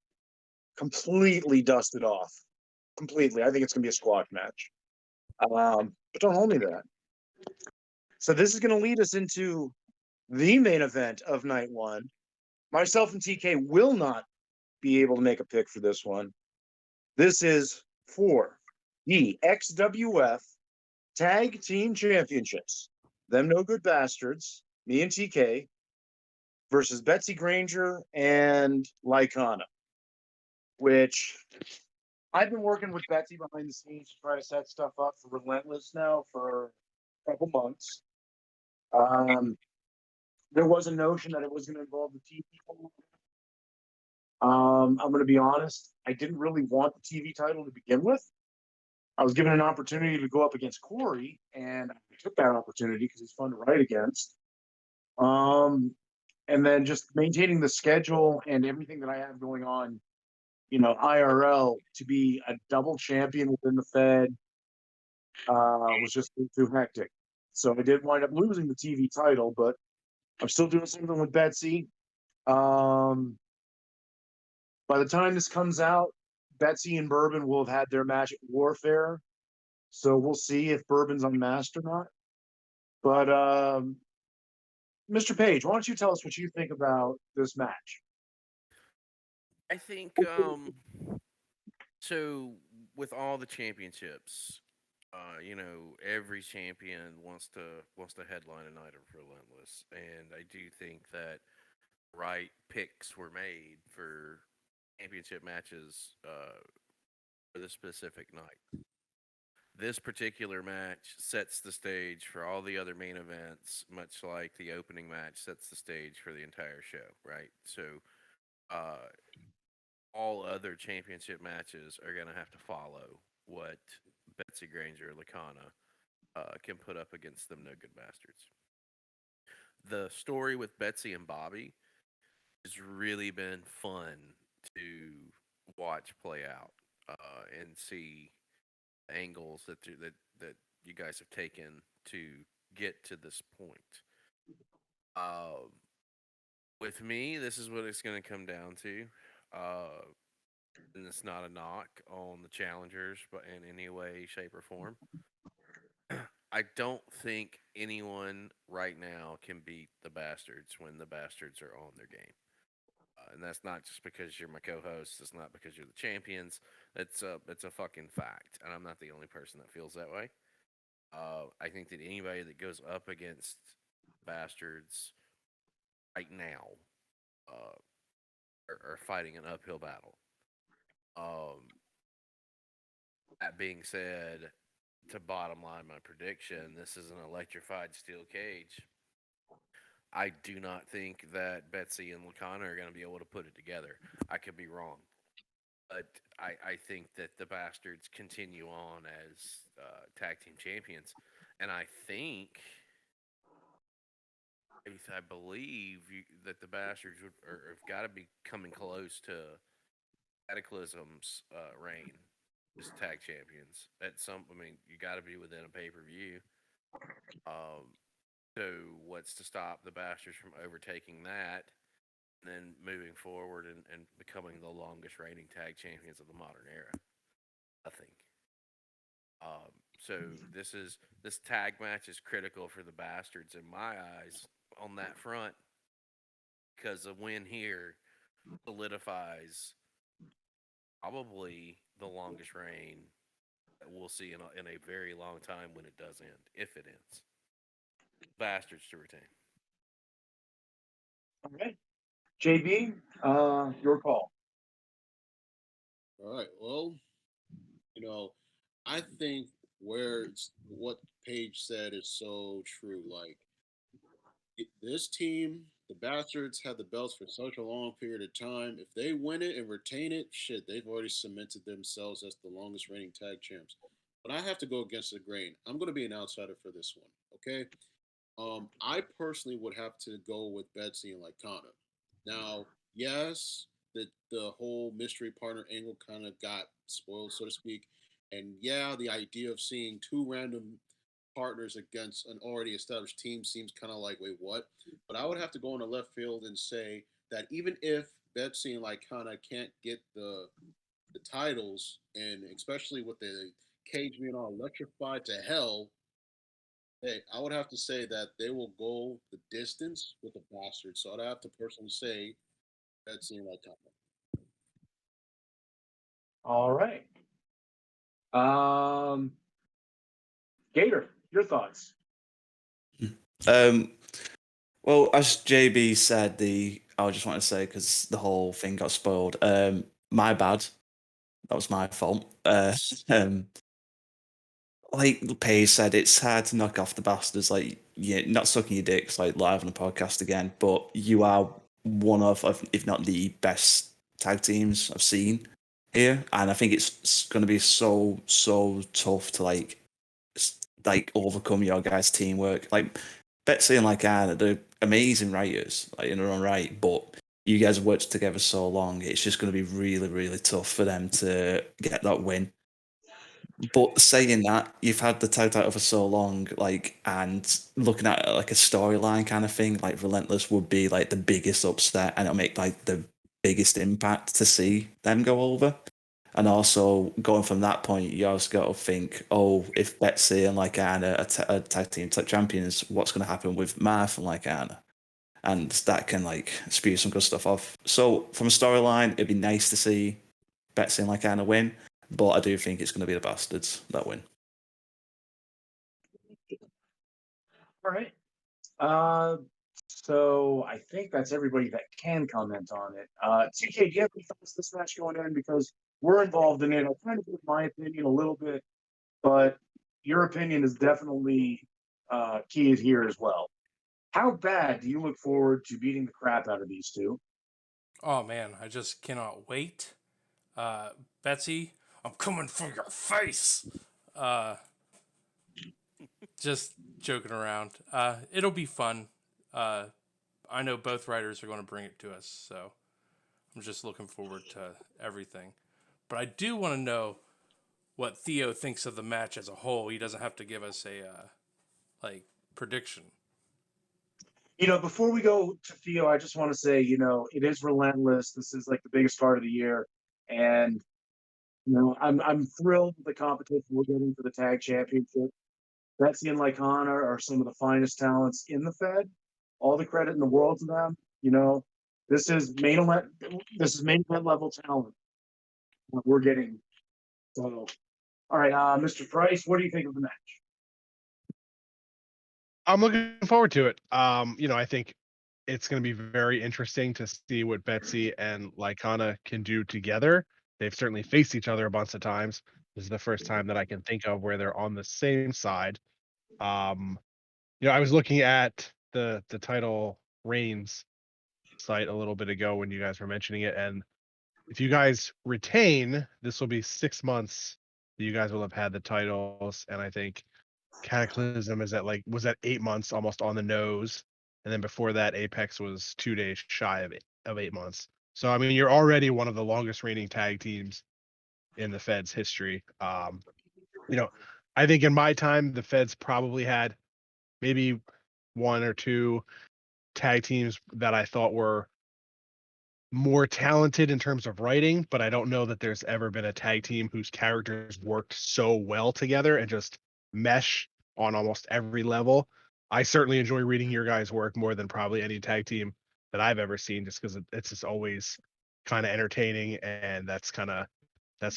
completely dusted off. Completely. I think it's gonna be a squash match. But don't hold me to that. So this is gonna lead us into the main event of night one. Myself and TK will not be able to make a pick for this one. This is for the XWF Tag Team Championships. Them No Good Bastards, me and TK, versus Betsy Granger and Lycana, which I've been working with Betsy behind the scenes to try to set stuff up for Relentless now for a couple months. There was a notion that it was going to involve the TV. I'm going to be honest. I didn't really want the TV title to begin with. I was given an opportunity to go up against Corey, and I took that opportunity because he's fun to write against. And then just maintaining the schedule and everything that I have going on, IRL to be a double champion within the Fed was just too hectic. So I did wind up losing the TV title, but I'm still doing something with Betsy. By the time this comes out, Betsy and Bourbon will have had their match at Warfare. So we'll see if Bourbon's unmasked or not. But Mr. Page, why don't you tell us what you think about this match? I think so with all the championships, every champion wants to headline a night of Relentless, and I do think that right picks were made for championship matches for this specific night. this particular match sets the stage for all the other main events, much like the opening match sets the stage for the entire show, right? So, uh, all other championship matches are going to have to follow what Betsy Granger Lacana can put up against them no good bastards. The story with Betsy and Bobby has really been fun to watch play out and see angles that you guys have taken to get to this point. Um, with me, this is what it's going to come down to. Uh, and it's not a knock on the challengers, but in any way, shape, or form. I don't think anyone right now can beat the Bastards when the Bastards are on their game. And that's not just because you're my co-host. It's not because you're the champions. It's a fucking fact, and I'm not the only person that feels that way. I think that anybody that goes up against Bastards right now uh, are fighting an uphill battle. Um, that being said, to bottom line my prediction, this is an electrified steel cage. I do not think that Betsy and Lacana are going to be able to put it together. I could be wrong, but I think that the Bastards continue on as tag team champions, and I think I believe that the Bastards have got to be coming close to Cataclysm's reign as tag champions. You got to be within a pay per view. Um, so what's to stop the Bastards from overtaking that and then moving forward and becoming the longest reigning tag champions of the modern era? Nothing. So this tag match is critical for the Bastards in my eyes on that front because a win here solidifies probably the longest reign that we'll see in a very long time when it does end, if it ends. Bastards to retain. All right. JB, your call. All right. Well, I think what Paige said is so true. Like this team, the Bastards had the belts for such a long period of time. If they win it and retain it, shit, they've already cemented themselves as the longest reigning tag champs. But I have to go against the grain. I'm going to be an outsider for this one. Okay. I personally would have to go with Betsy and Lycana. Now, yes, the whole mystery partner angle kind of got spoiled, so to speak. And yeah, the idea of seeing two random partners against an already established team seems kind of like, wait, what? But I would have to go in the left field and say that even if Betsy and Lycana can't get the titles, and especially with the cage being all electrified to hell, hey, I would have to say that they will go the distance with the Bastards. So I'd have to personally say that's in my top. All right. Gator, your thoughts. Um, well, as JB said, I just want to say because the whole thing got spoiled. My bad. That was my fault. Um, like Paige said, it's hard to knock off the Bastards. Like, you're not sucking your dicks like live on a podcast again, but you are one of, if not the best tag teams I've seen here, and I think it's going to be so tough to like overcome your guys' teamwork. Like Betsy and like Anna, they're amazing writers, like in their own right, but you guys have worked together so long, it's just going to be really tough for them to get that win. But saying that, you've had the tag title for so long, like, and looking at it like a storyline kind of thing, like Relentless would be like the biggest upset, and it'll make like the biggest impact to see them go over. And also going from that point, you also got to think, oh, if Betsy and like Anna are tag team champions, what's going to happen with Marth and like Anna? And that can like spew some good stuff off. So from a storyline, it'd be nice to see Betsy and like Anna win, but I do think it's going to be the Bastards that win. All right. Uh, so I think that's everybody that can comment on it. TK, do you have any thoughts this match going in? Because we're involved in it. I'll kind of give my opinion a little bit. but your opinion is definitely keyed here as well. How bad do you look forward to beating the crap out of these two? Oh man, I just cannot wait. Betsy, I'm coming for your face. Uh, just joking around. It'll be fun. I know both writers are going to bring it to us, so I'm just looking forward to everything. But I do want to know what Theo thinks of the match as a whole. He doesn't have to give us a like prediction. Before we go to Theo, I just want to say, it is relentless. This is like the biggest start of the year, and I'm thrilled with the competition we're getting for the tag championship. Betsy and Lycana are some of the finest talents in the Fed. All the credit in the world to them. This is main event. This is main event level talent that we're getting. So, all right, Mr. Price, what do you think of the match? I'm looking forward to it. I think it's going to be very interesting to see what Betsy and Lycana can do together. They've certainly faced each other a bunch of times. This is the first time that I can think of where they're on the same side. Um, I was looking at the title reigns site a little bit ago when you guys were mentioning it, and if you guys retain, this will be 6 months that you guys will have had the titles, and I think Cataclysm was at 8 months, almost on the nose, and then before that, Apex was 2 days shy of 8 months. So I mean, you're already one of the longest reigning tag teams in the Fed's history. You know, I think in my time, the Feds probably had maybe one or two tag teams that I thought were more talented in terms of writing, but I don't know that there's ever been a tag team whose characters worked so well together and just mesh on almost every level. I certainly enjoy reading your guys' work more than probably any tag team that I've ever seen, just because it's just always kind of entertaining, and that's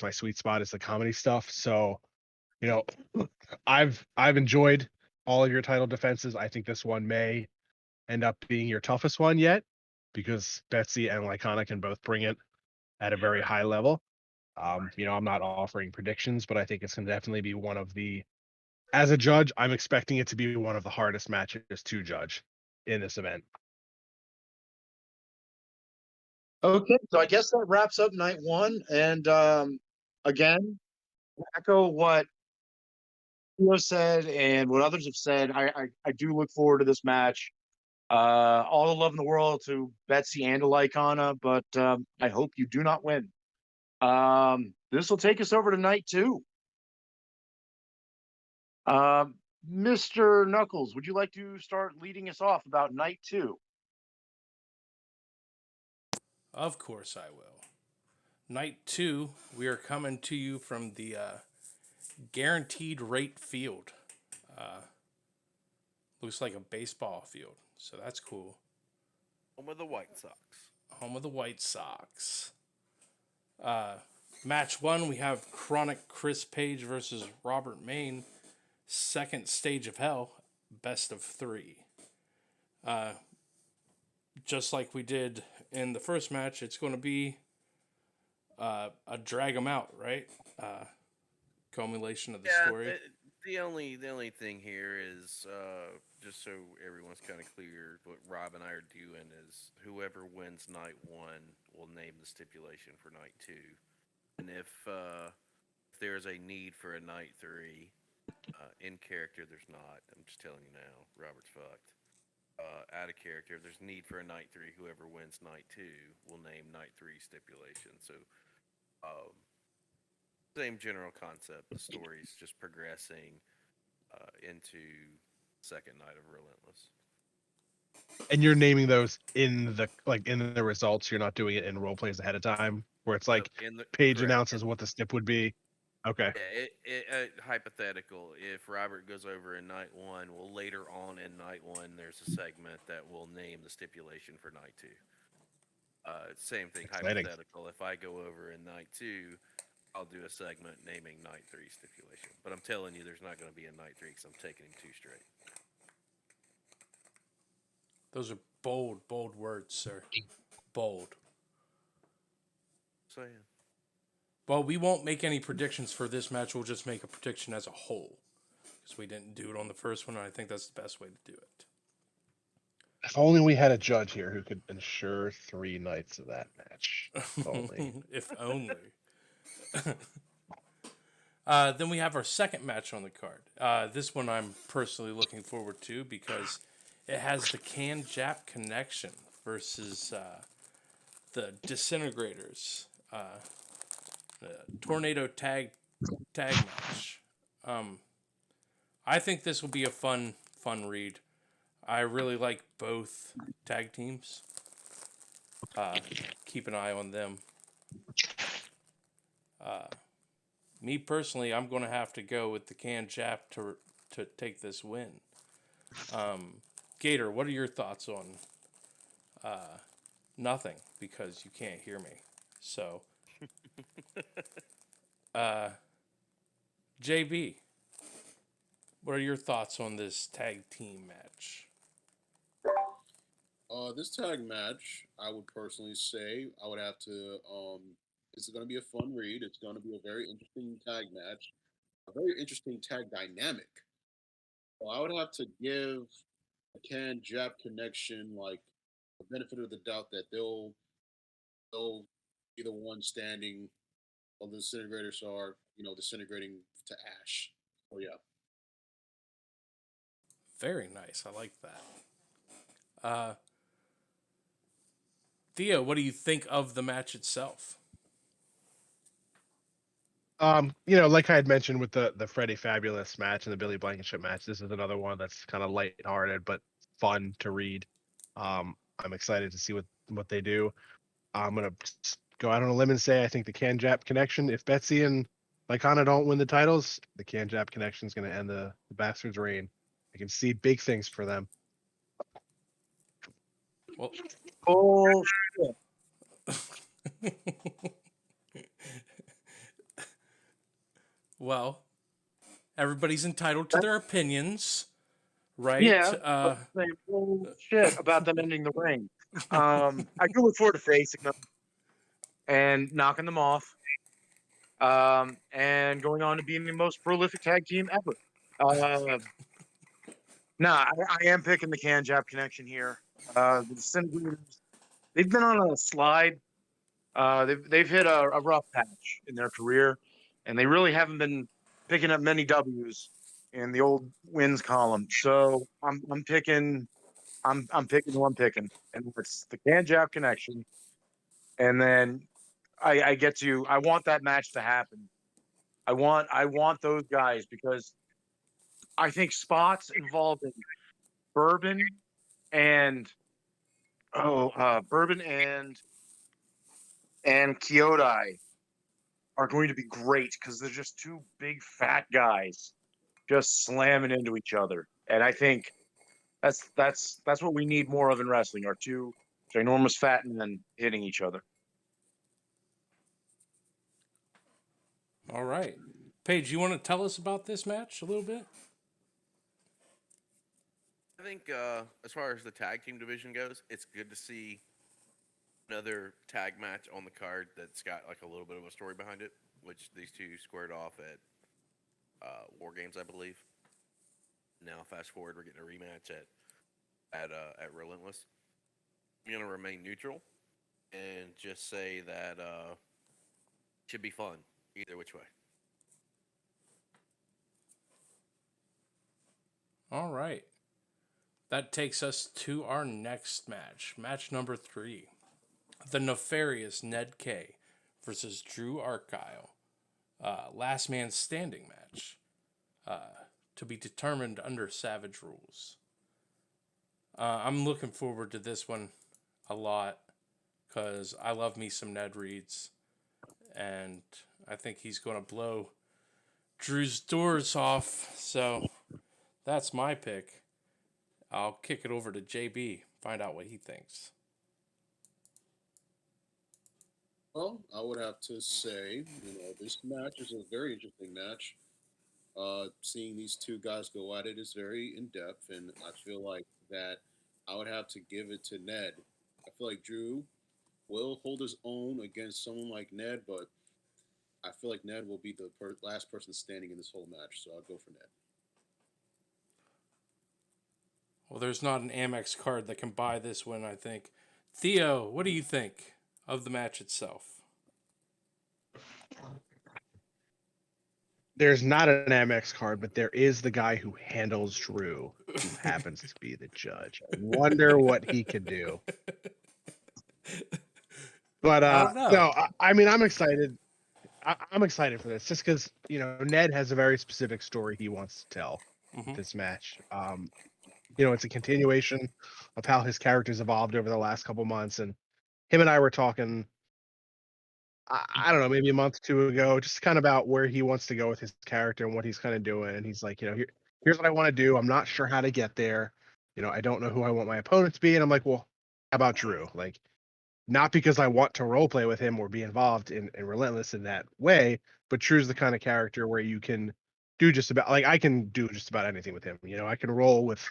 my sweet spot is the comedy stuff. So, you know, I've enjoyed all of your title defenses. I think this one may end up being your toughest one yet because Betsy and Lycana can both bring it at a very high level. I'm not offering predictions, but I think it's going to definitely be one of the, as a judge, I'm expecting it to be one of the hardest matches to judge in this event. Okay, so I guess that wraps up night one. And again, echo what Theo said and what others have said. I do look forward to this match. All the love in the world to Betsy and to Lycana, but I hope you do not win. This will take us over to night two. Mr. Knuckles, would you like to start leading us off about night two? Of course, I will. Night 2, we are coming to you from the guaranteed rate field. Looks like a baseball field, so that's cool. Home of the White Sox. Home of the White Sox. Match 1, we have Chronic Chris Page versus Robert Maine. Second stage of hell, best of 3. Just like we did in the first match, it's going to be a drag them out, right? Culmination of the story. The only thing here is just so everyone's kind of clear, what Rob and I are doing is whoever wins night one will name the stipulation for night two, and if there's a need for a night three in character, there's not. I'm just telling you now, Robert's fucked. Out of character, if there's need for a night three, whoever wins night two will name night three stipulation. So um, same general concept. The story's just progressing into second night of Relentless. And you're naming those in the results. You're not doing it in role plays ahead of time, where it's like In the Paige correct. announces what the stip would be. Okay. Yeah, hypothetical. If Robert goes over in night one, well, later on in night one, there's a segment that will name the stipulation for night two. Same thing, Exciting. hypothetical. If I go over in night two, I'll do a segment naming night three stipulation. But I'm telling you, there's not going to be a night three because I'm taking him two straight. Those are bold, bold words, sir. Bold. So yeah. Well, we won't make any predictions for this match. We'll just make a prediction as a whole because we didn't do it on the first one, and I think that's the best way to do it. If only we had a judge here who could ensure 3 nights of that match. If only. If only. Then we have our second match on the card. This one I'm personally looking forward to because it has the Can Jap connection versus the Disintegrators. The Tornado tag match. I think this will be a fun read. I really like both tag teams. Keep an eye on them. Me personally, I'm going to have to go with the Can Jap to take this win. Gator, what are your thoughts on nothing because you can't hear me? So, JB, what are your thoughts on this tag team match? This tag match, I would personally say, I would have to. It's going to be a fun read. It's going to be a very interesting tag match, a very interesting tag dynamic. So I would have to give a Can Jap connection like the benefit of the doubt that they'll be the one standing while the disintegrators are disintegrating to ash. So yeah. Very nice. I like that. Theo, what do you think of the match itself? Like I had mentioned with the Freddie Fabulous match and the Billy Blankenship match, this is another one that's kind of lighthearted but fun to read. I'm excited to see what they do. I'm gonna go out on a limb and say I think the Can Jap connection. If Betsy and Lycana don't win the titles, the Can Jap connection is gonna end the bastards' reign. I can see big things for them. Well, Oh, well, everybody's entitled to their opinions, right? yeah. Bullshit about them ending the reign. I do look forward to facing them and knocking them off. And going on to being the most prolific tag team ever. I am picking the Can Jap connection here. The Disintegrators, they've been on a slide. They've hit a rough patch in their career, and they really haven't been picking up many W's in the old wins column. So I'm picking who I'm picking, and it's the Can Jap connection. And then I want that match to happen. I want those guys because I think spots involving Bourbon and Bourbon and Kyodai are going to be great because they're just two big fat guys just slamming into each other, and I think that's what we need more of in wrestling: are two ginormous fat men hitting each other. All right. Paige, you want to tell us about this match a little bit? I think as far as the tag team division goes, it's good to see another tag match on the card that's got like a little bit of a story behind it, which these two squared off at War Games, I believe. Now, fast forward, we're getting a rematch at Relentless. I'm gonna remain neutral and just say that it should be fun either which way. All right. That takes us to our next match. Match number 3. The nefarious Ned K versus Drew Argyle. Last man standing match. To be determined under Savage rules. I'm looking forward to this one a lot because I love me some Ned Reeds. And I think he's going to blow Drew's doors off. So that's my pick. I'll kick it over to JB, find out what he thinks. Well, I would have to say, this match is a very interesting match. Seeing these two guys go at it is very in depth, and I feel like that I would have to give it to Ned. I feel like Drew will hold his own against someone like Ned, but I feel like Ned will be the last person standing in this whole match, so I'll go for Ned. Well, there's not an Amex card that can buy this win, I think. Theo, what do you think of the match itself? There's not an Amex card, but there is the guy who handles Drew, who happens to be the judge. I wonder what he could do. But I don't know. no, I mean, I'm excited. I'm excited for this just because Ned has a very specific story he wants to tell with this match. It's a continuation of how his character's evolved over the last couple months, and him and I were talking. I don't know, maybe a month or two ago, just kind of about where he wants to go with his character and what he's kind of doing. And he's like, here's what I want to do. I'm not sure how to get there. I don't know who I want my opponent to be. And I'm like, well, how about Drew? Like, not because I want to role play with him or be involved in Relentless in that way, but Drew's the kind of character where you can do just about I can do just about anything with him. I can roll with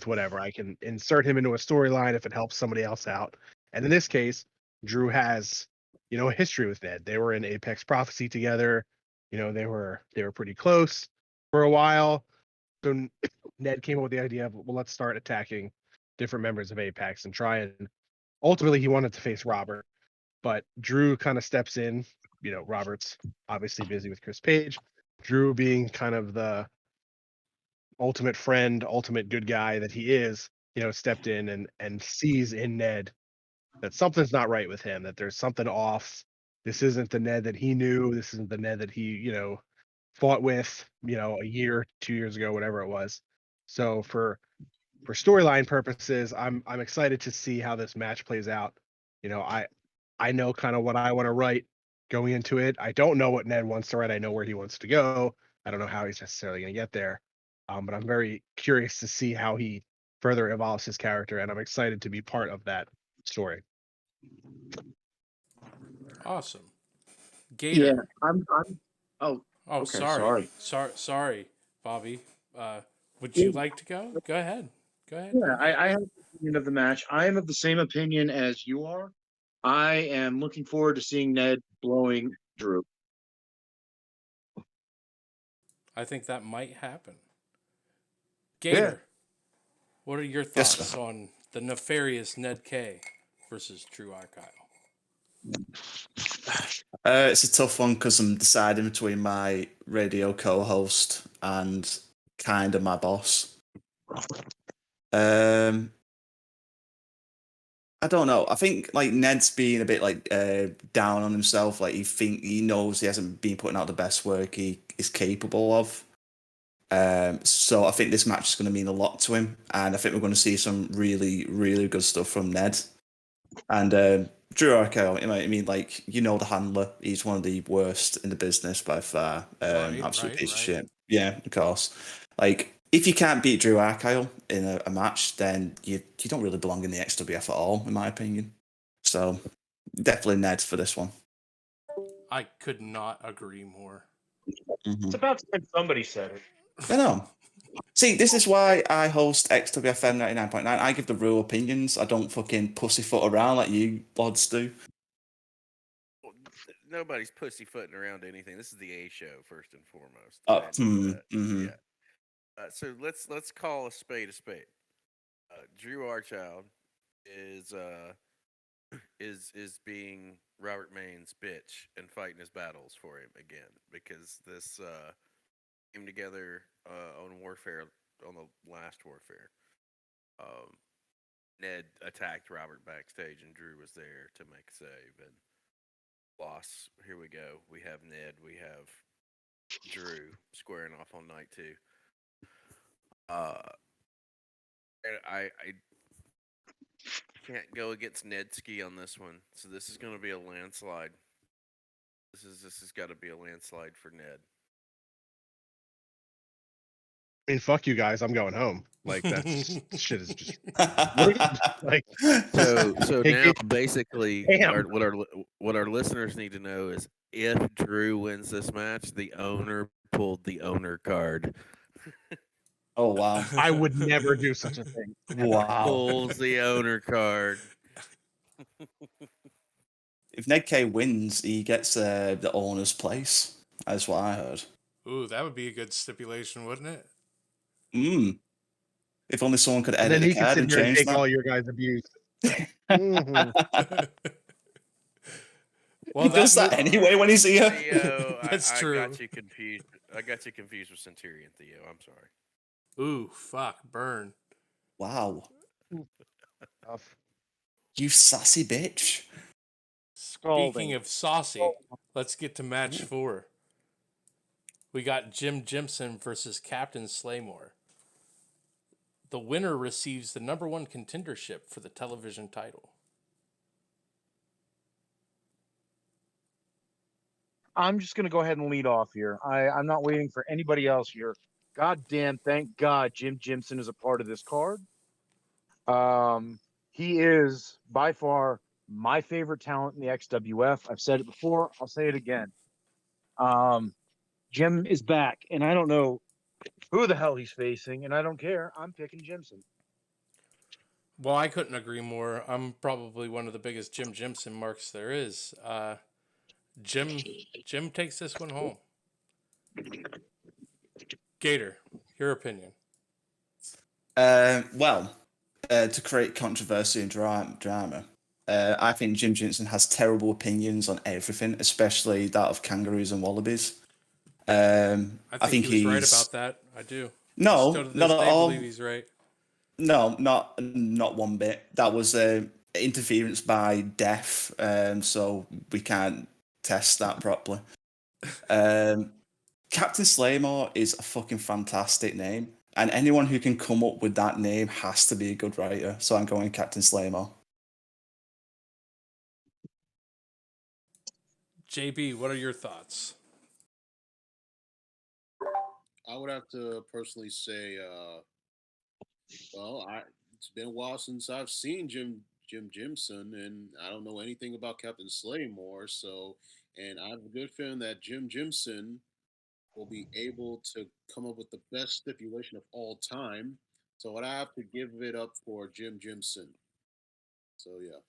whatever. I can insert him into a storyline if it helps somebody else out. And in this case, Drew has a history with Ned. They were in Apex Prophecy together. They were pretty close for a while. So Ned came up with the idea of, well, let's start attacking different members of Apex and try and ultimately he wanted to face Robert, but Drew kind of steps in. Robert's obviously busy with Chris Page. Drew being kind of the ultimate friend, ultimate good guy that he is, stepped in and sees in Ned that something's not right with him, that there's something off. This isn't the Ned that he knew. This isn't the Ned that he, fought with, a year, 2 years ago, whatever it was. So for storyline purposes, I'm excited to see how this match plays out. I know kind of what I want to write going into it. I don't know what Ned wants to write. I know where he wants to go. I don't know how he's necessarily going to get there. But I'm very curious to see how he further evolves his character, and I'm excited to be part of that story. Awesome. Gator. Yeah, I'm. Oh, Oh, okay, sorry, Bobby. Would you like to go? Go ahead. Yeah, I have an opinion of the match. I am of the same opinion as you are. I am looking forward to seeing Ned blowing Drew. I think that might happen. Gator, what are your Yes, thoughts sir. on the nefarious Ned K versus Drew Argyle? It's a tough one because I'm deciding between my radio co-host and kind of my boss. I don't know. I think like Ned's being a bit like down on himself. Like he knows he hasn't been putting out the best work he is capable of. So I think this match is going to mean a lot to him, and I think we're going to see some really, really good stuff from Ned. And Drew Arco, I mean, like the handler. He's one of the worst in the business by far. Absolute piece of shit. Yeah, of course. Like, if you can't beat Drew Argyle in a match, then you don't really belong in the XWF at all, in my opinion. So definitely Ned for this one. I could not agree more. It's about time somebody said it. I know. See, this is why I host XWFM 99.9. I give the real opinions. I don't fucking pussyfoot around like you lads do. Nobody's pussyfooting around anything. This is the A show first and foremost. Yeah. So let's call a spade a spade. Drew Archild is being Robert Main's bitch and fighting his battles for him again because this came together on Warfare, on the last Warfare. Ned attacked Robert backstage and Drew was there to make a save and loss. Here we go. We have Ned. We have Drew squaring off on night 2. And I can't go against Nedski on this one, so this is going to be a landslide. This has got to be a landslide for Ned. I mean, fuck you guys. I'm going home. Like that's shit is just like. So Hey, now basically, damn. what our listeners need to know is if Drew wins this match, the owner pulled the owner card. Oh wow! I would never do such a thing. Wow! Pulls the owner card. if Ned K wins, he gets the owner's place. That's what I heard. Ooh, that would be a good stipulation, wouldn't it? If only someone could And edit then the he can card sit and here and change take that. all your guys' abuse. Mhm. He does that anyway when he's here. Theo, That's I true. got you confused. I got you confused with Centurion, Theo. I'm sorry. Ooh, fuck, burn. Wow. Tough. You sassy bitch. Speaking of saucy, let's get to match 4. We got Jim Jimson versus Captain Slaymore. The winner receives the number 1 contendership for the television title. I'm just going to go ahead and lead off here. I'm not waiting for anybody else here. God damn, thank God Jim Jimson is a part of this card. He is by far my favorite talent in the XWF. I've said it before. I'll say it again. Jim is back, and I don't know who the hell he's facing, and I don't care. I'm picking Jimson. Well, I couldn't agree more. I'm probably one of the biggest Jim Jimson marks there is. Jim takes this one home. Gator, your opinion. Well, to create controversy and drama, I think Jim Jensen has terrible opinions on everything, especially that of kangaroos and wallabies. I I think think he was right he's about that. I do. no, Still to not this at day, all. believe he's right. No, not one bit. That was interference by deaf, so we can't test that properly. Captain Slaymore is a fucking fantastic name, and anyone who can come up with that name has to be a good writer. So I'm going Captain Slaymore. JB, what are your thoughts? I would have to personally say, it's been a while since I've seen Jim Jimson, and I don't know anything about Captain Slaymore. So, and I have a good feeling that Jim Jimson will be able to come up with the best stipulation of all time. So I'd have to give it up for Jim Jimson. So yeah.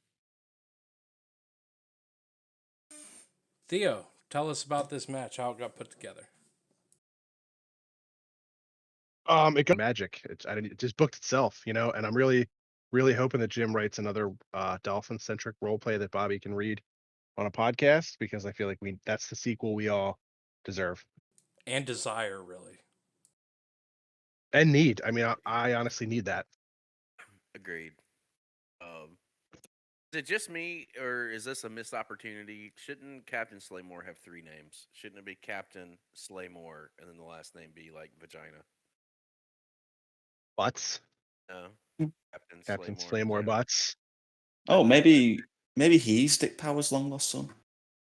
Theo, tell us about this match, how it got put together. It got magic. It just booked itself, and I'm really, really hoping that Jim writes another dolphin-centric role play that Bobby can read on a podcast, because I feel like that's the sequel we all deserve And desire, really. and need. I mean, I honestly need that. Agreed. Is it just me, or is this a missed opportunity? Shouldn't Captain Slaymore have 3 names? Shouldn't it be Captain Slaymore and then the last name be like vagina? Butts, No, Captain Captain Slaymore. Slaymore Vagina. butts. Oh, maybe he's Dick Power's long lost son.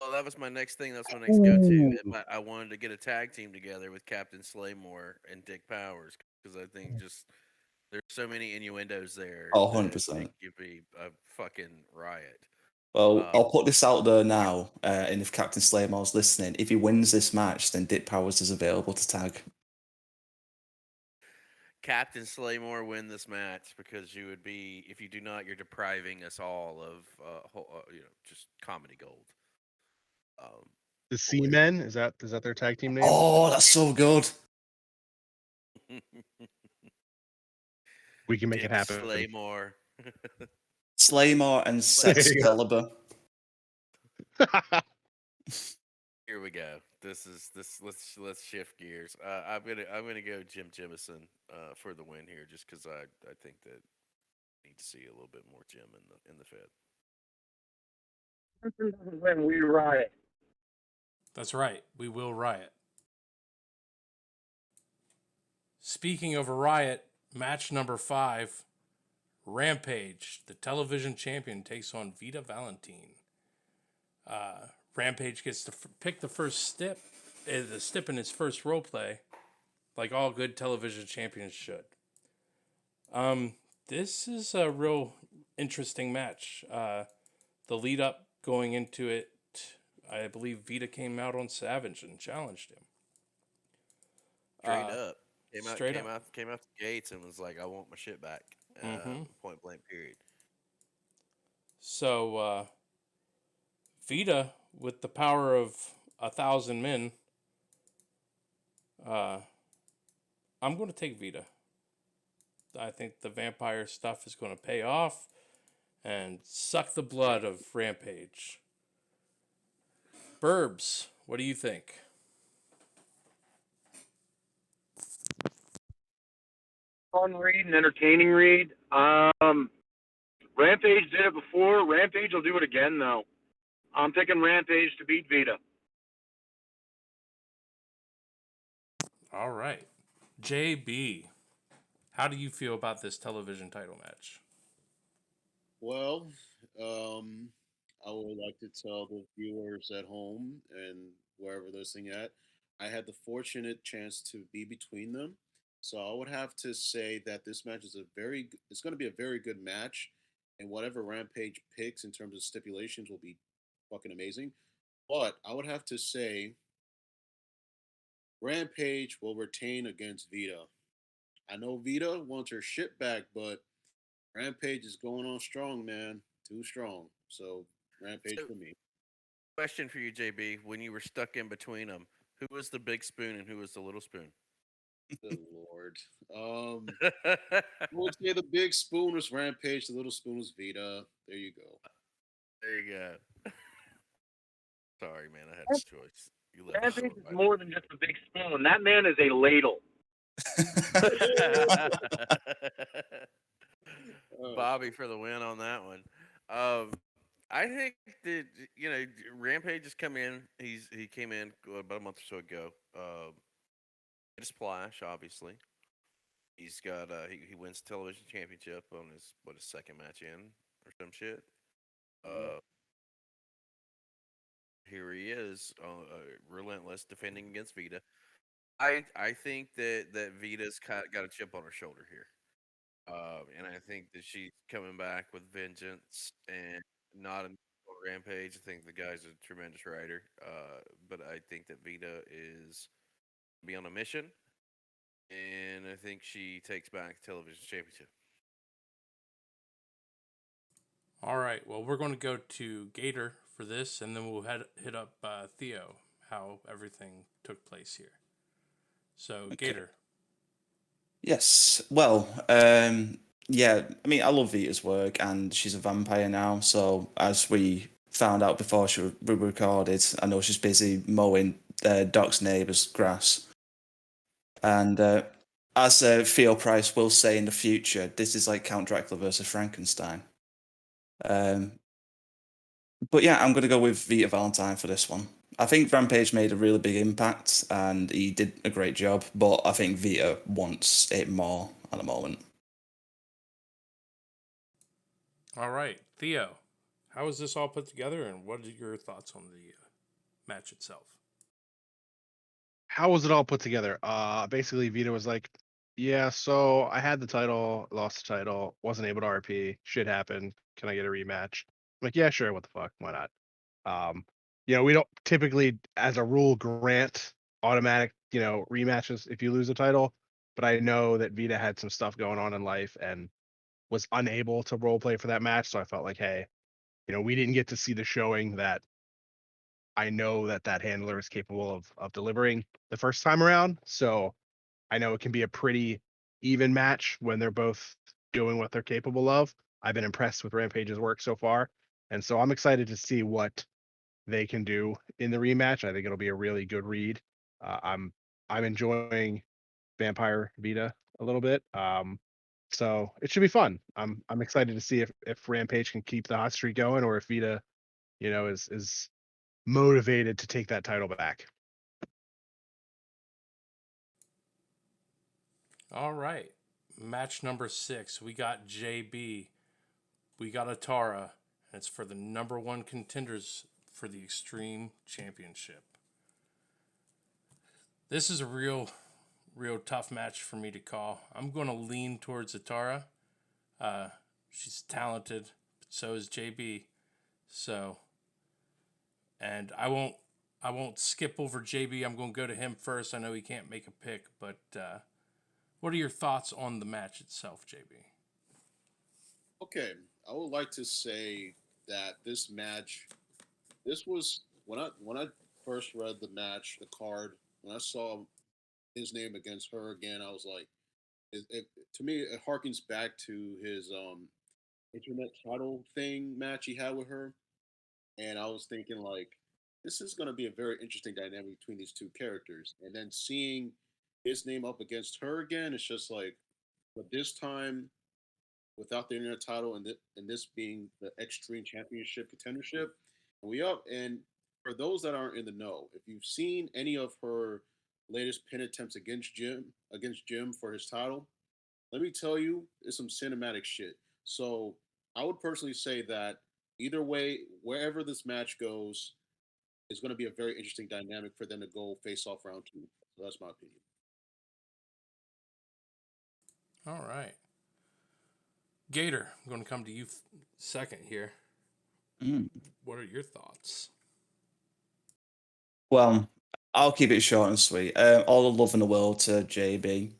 Well, that was my next thing. That's my next go-to. I wanted to get a tag team together with Captain Slaymore and Dick Powers, because I think just there's so many innuendos there Oh, that 100%. it could be a fucking riot. Well, I'll put this out there now, and if Captain Slaymore's listening, if he wins this match, then Dick Powers is available to tag. Captain Slaymore win this match, because you would be, if you do not, you're depriving us all of just comedy gold. The Seamen, is that their tag team name? Oh, that's so good. We can make Dick it happen. Slaymore. Slaymore and Sexcalibur. Here we go. This. Let's shift gears. I'm gonna go Jim Jimison for the win here, just because I think that I need to see a little bit more Jim in the Fed. When we riot. That's right. We will riot. Speaking of a riot, match number 5, Rampage, the television champion, takes on Vita Valentine. Rampage gets to pick the first stip in his first role play, like all good television champions should. This is a real interesting match. The lead up going into it, I believe Vita came out on Savage and challenged him. Straight up. Straight Came up. out the gates and was like, "I want my shit back." Point blank. Period. So Vita, with the power of 1,000 men, I'm going to take Vita. I think the vampire stuff is going to pay off and suck the blood of Rampage. Burbs, what do you think? Fun read and entertaining read. Rampage did it before. Rampage will do it again, though. I'm picking Rampage to beat Vita. All right. JB, how do you feel about this television title match? Well, I would like to tell the viewers at home and wherever they're listening at, I had the fortunate chance to be between them. So I would have to say that this match is it's going to be a very good match, and whatever Rampage picks in terms of stipulations will be fucking amazing. But I would have to say Rampage will retain against Vita. I know Vita wants her shit back, but Rampage is going on strong, man. Too strong. So Rampage So, for me. question for you, JB. When you were stuck in between them, who was the big spoon and who was the little spoon? Good lord. I would say the big spoon was Rampage, the little spoon was Vita. There you go. There you go. Sorry, man. I had a choice. You left me Rampage is wide more than just a big spoon. That man is a ladle. Bobby for the win on that one. I think that Rampage has come in. He came in about a month or so ago. Made a splash, obviously. He's got he wins the television championship on his second match in or some shit. Uh, Here he is, relentless, defending against Vita. I think that Vita's got a chip on her shoulder here. And I think that she's coming back with vengeance and not a Rampage. I think the guy's a tremendous writer. But I think that Vita is be on a mission, and I think she takes back the television championship. All right. Well, we're going to go to Gator for this, and then we'll hit up Theo, how everything took place here. So, Okay. Gator. Yes. Well, yeah. I mean, I love Vita's work, and she's a vampire now. So, as we found out before we recorded, I know she's busy mowing Doc's neighbour's grass. And as Theo Price will say in the future, this is like Count Dracula versus Frankenstein. But yeah, I'm going to go with Vita Valentine for this one. I think Rampage made a really big impact and he did a great job, but I think Vita wants it more at the moment. All right. Theo, how was this all put together, and what are your thoughts on the match itself? How was it all put together? Basically Vita was like, yeah, so I had the title, lost the title, wasn't able to RP, shit happened. Can I get a rematch? I'm like, yeah, sure, what the fuck? Why not? We don't typically, as a rule, grant automatic, rematches if you lose a title. But I know that Vita had some stuff going on in life and was unable to role play for that match. So I felt like, hey, we didn't get to see the showing that I know that handler is capable of delivering the first time around. So I know it can be a pretty even match when they're both doing what they're capable of. I've been impressed with Rampage's work so far, and so I'm excited to see what they can do in the rematch. I think it'll be a really good read. I'm enjoying Vampire Vita a little bit. So it should be fun. I'm excited to see if Rampage can keep the hot streak going, or if Vita, is motivated to take that title back. All right. Match number 6. We got JB. We got Atara. And it's for the number 1 contenders for the Extreme Championship. This is a real tough match for me to call. I'm going to lean towards Atara. She's talented, but so is JB. So, and I won't skip over JB. I'm going to go to him first. I know he can't make a pick, but what are your thoughts on the match itself, JB? Okay, I would like to say that this match this was when I first read the match, the card. When I saw his name against her again, I was like, to me, it harkens back to his internet title thing match he had with her, and I was thinking like, this is going to be a very interesting dynamic between these two characters. And then seeing his name up against her again, it's just like, but this time without the internet title and this being the Extreme Championship contendership. And we up and for those that aren't in the know, if you've seen any of her latest pin attempts against Jim for his title, let me tell you, it's some cinematic shit. So I would personally say that either way, wherever this match goes, is going to be a very interesting dynamic for them to go face off round two. So that's my opinion. All right. Gator, I'm going to come to you second here. What are your thoughts? Well, I'll keep it short and sweet. All the love in the world to JB,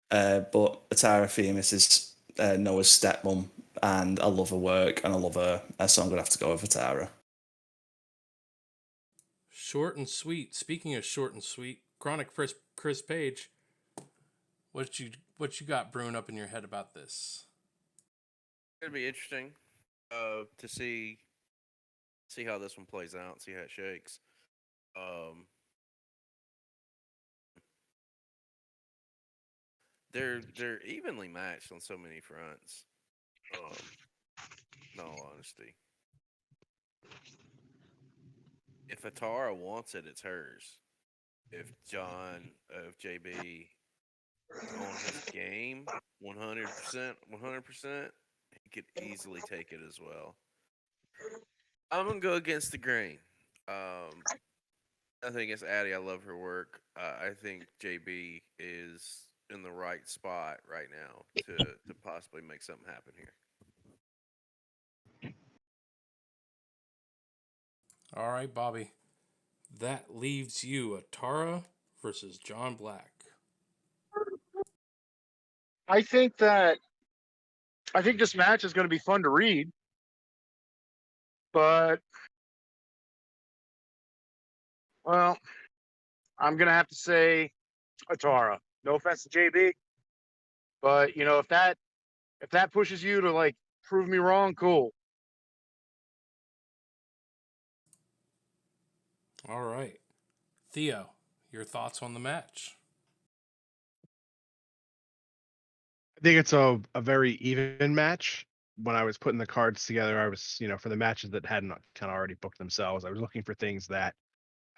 but Atara Themis is Noah's stepmom, and I love her work and I love her, so I'm gonna have to go with Atara. Short and sweet. Speaking of short and sweet, Chronic Chris Page, what you got brewing up in your head about this? It'd be interesting to see how this one plays out, see how it shakes. They're evenly matched on so many fronts. In all honesty, if Atara wants it, it's hers. If JB on his game, 100%, 100%, he could easily take it as well. I'm gonna go against the grain. I think it's Addie. I love her work. I think JB is in the right spot right now to possibly make something happen here. All right, Bobby. That leaves you Atara versus John Black. I think this match is going to be fun to read, but well, I'm going to have to say Atara. No offense to JB, but if that pushes you to like prove me wrong, cool. All right. Theo, your thoughts on the match? I think it's a very even match. When I was putting the cards together, I was, for the matches that hadn't kind of already booked themselves, I was looking for things that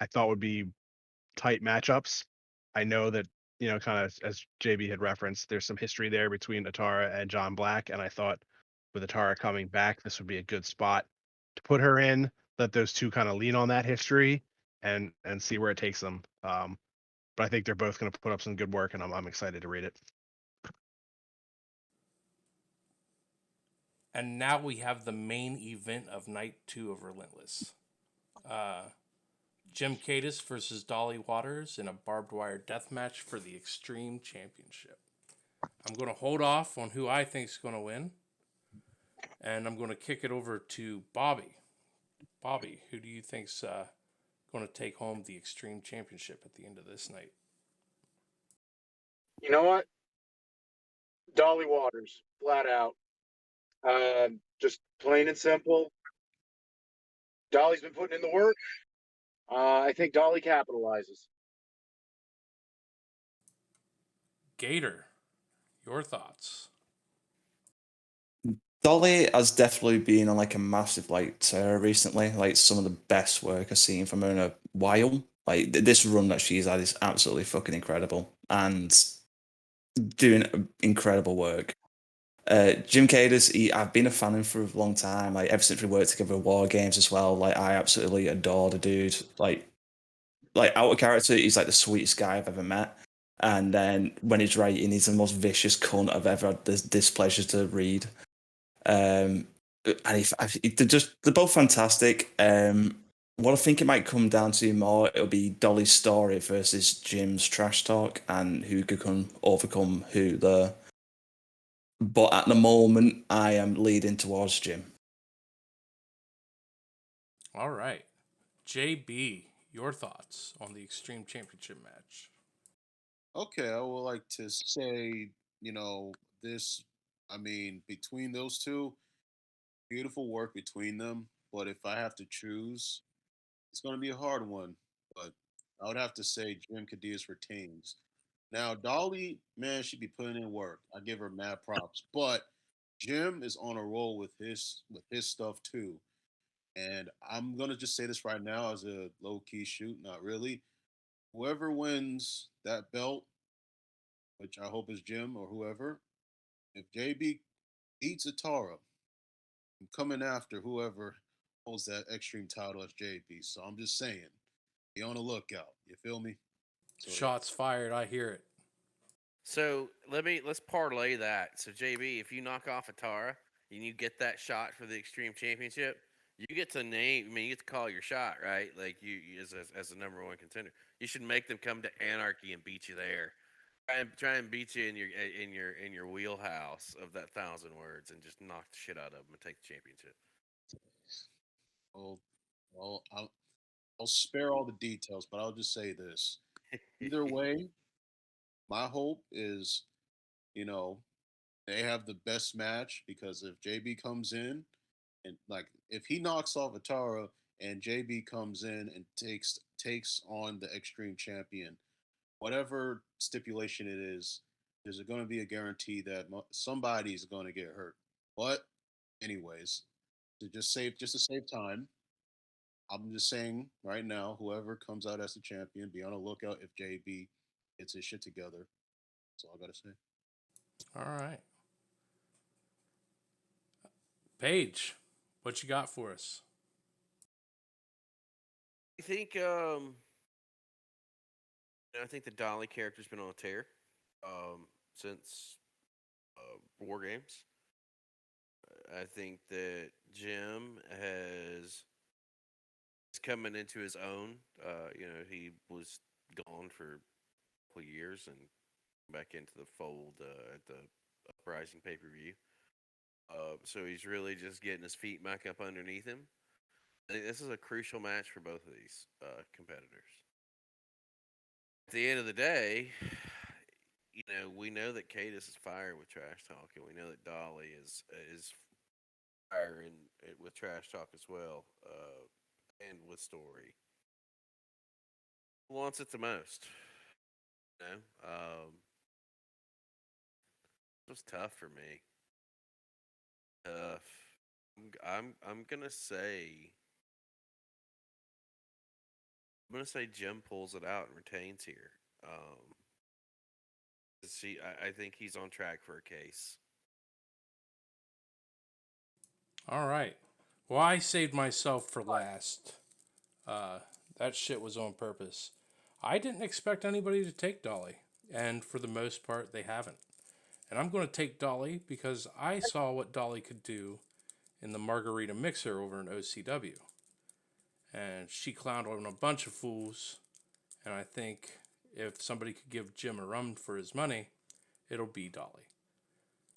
I thought would be tight matchups. I know that, kind of as JB had referenced, there's some history there between Atara and John Black, and I thought with Atara coming back, this would be a good spot to put her in. Let those two kind of lean on that history and see where it takes them. But I think they're both going to put up some good work, and I'm excited to read it. And now we have the main event of night 2 of Relentless. Jim Cadis versus Dolly Waters in a barbed wire death match for the Extreme Championship. I'm going to hold off on who I think is going to win. And I'm going to kick it over to Bobby. Bobby, who do you think's going to take home the Extreme Championship at the end of this night? You know what? Dolly Waters, flat out. Just plain and simple. Dolly's been putting in the work. I think Dolly capitalizes. Gator, your thoughts? Dolly has definitely been on like a massive like tear recently. Like some of the best work I've seen from her in a while. Like this run that she's had is absolutely fucking incredible and doing incredible work. Jim Cadis, I've been a fan of him for a long time. Like ever since we worked together at War Games as well. Like I absolutely adore the dude. Like out of character, he's like the sweetest guy I've ever met. And then when he's writing, he's the most vicious cunt I've ever had the displeasure to read. And they're both fantastic. What I think it might come down to more, it'll be Dolly's story versus Jim's trash talk and who can overcome who there. But at the moment, I am leading towards Jim. All right. JB, your thoughts on the Extreme Championship match? Okay, I would like to say, this, between those two, beautiful work between them. But if I have to choose, it's going to be a hard one. But I would have to say Jim Cadiz retains. Now, Dolly, man, she'd be putting in work. I give her mad props. But Jim is on a roll with his stuff too. And I'm gonna just say this right now as a low key shoot, not really. Whoever wins that belt, which I hope is Jim or whoever, if JB beats Atara, I'm coming after whoever holds that extreme title as JB. So I'm just saying, be on the lookout. You feel me? So yeah. Shots fired. I hear it. So let's parlay that. So JB, if you knock off Atara and you get that shot for the Extreme Championship, you get to name. I mean, you get to call your shot, right? Like as the number one contender, you should make them come to Anarchy and beat you there. Try and beat you in your wheelhouse of that 1,000 words and just knock the shit out of them and take the championship. Well, I'll spare all the details, but I'll just say this. Either way, my hope is, you know, they have the best match because if JB comes in and like if he knocks off Atara and JB comes in and takes on the Extreme Champion, whatever stipulation it is, there's going to be a guarantee that somebody's going to get hurt. But anyways, to save time, I'm just saying right now, whoever comes out as the champion, be on the lookout if JB gets his shit together. That's all I gotta say. All right. Paige, what you got for us? I think the Dolly character's been on a tear since War Games. I think that Jim is coming into his own. He was gone for a couple years and back into the fold at the Uprising pay per view. So he's really just getting his feet back up underneath him. I think this is a crucial match for both of these competitors. At the end of the day, we know that Cadis is fire with trash talk, and we know that Dolly is fire with trash talk as well, and with story. Who wants it the most? You know, it was tough for me. Tough. I'm gonna say Jim pulls it out and retains here. I think he's on track for a case. All right. Well, I saved myself for last. Uh, that shit was on purpose. I didn't expect anybody to take Dolly, and for the most part, they haven't. And I'm going to take Dolly because I saw what Dolly could do in the Margarita Mixer over in OCW. And she clowned on a bunch of fools. And I think if somebody could give Jim a run for his money, it'll be Dolly.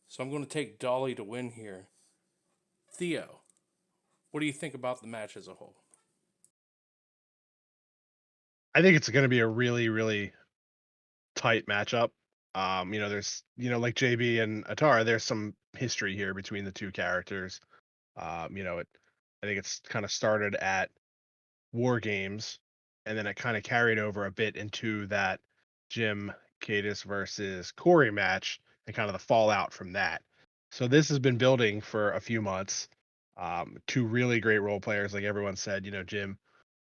So I'm going to take Dolly to win here. Theo, what do you think about the match as a whole? I think it's going to be a really, really tight matchup. There's, like JB and Atara, there's some history here between the two characters. I think it's kind of started at War Games, and then it kind of carried over a bit into that Jim Cadis versus Corey match, and kind of the fallout from that. So this has been building for a few months. Two really great role players, like everyone said. Jim,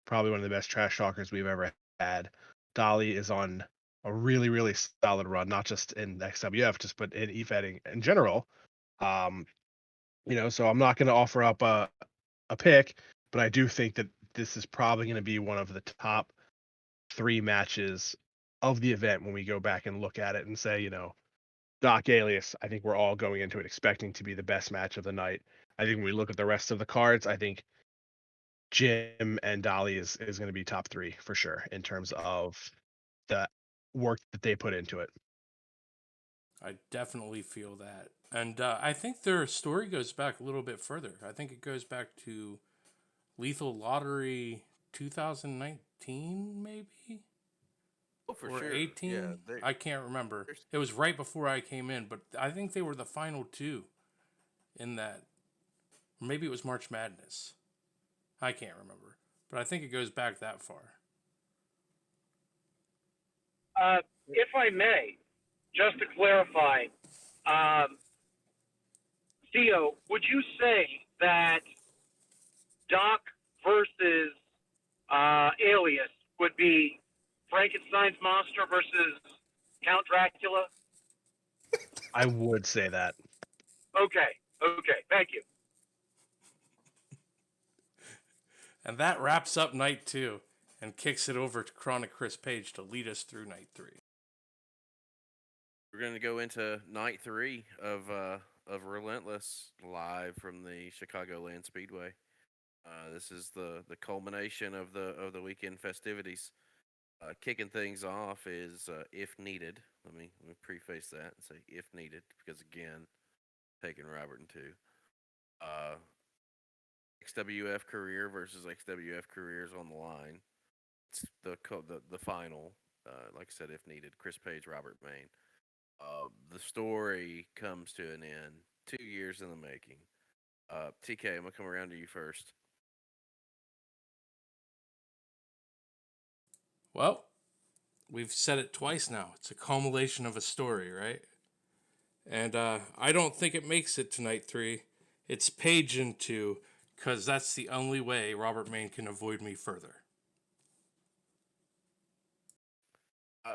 probably one of the best trash talkers we've ever had. Dolly is on a really, really solid run, not just in XWF, just but in EFED in general. Um, so I'm not going to offer up a pick, but I do think that this is probably going to be one of the top 3 matches of the event when we go back and look at it and say, Doc Alias, I think we're all going into it expecting to be the best match of the night. I think when we look at the rest of the cards, I think Jim and Dolly is going to be top 3 for sure in terms of the work that they put into it. I definitely feel that. And I think their story goes back a little bit further. I think it goes back to Lethal Lottery 2019, maybe? Oh, for Or sure. 18? Yeah, I can't remember. there's- It was right before I came in, but I think they were the final two in that. Maybe it was March Madness. I can't remember. But I think it goes back that far. If I may, just to clarify, Theo, would you say that Doc versus Alias would be Frankenstein's monster versus Count Dracula? I would say that. Okay, thank you. And that wraps up night 2 and kicks it over to Chronic Chris Page to lead us through night 3. We're going to go into night 3 of Relentless live from the Chicagoland Speedway. This is the culmination of the weekend festivities. Kicking things off is if needed. Let me preface that and say if needed because again, taking Robert in 2. XWF career versus XWF careers on the line. It's the final. Like I said, if needed, Chris Page, Robert Main. The story comes to an end. 2 years in the making. TK, I'm gonna come around to you first. Well, we've said it twice now. It's a culmination of a story, right? And I don't think it makes it to night 3. It's Page in 2, because that's the only way Robert Main can avoid me further.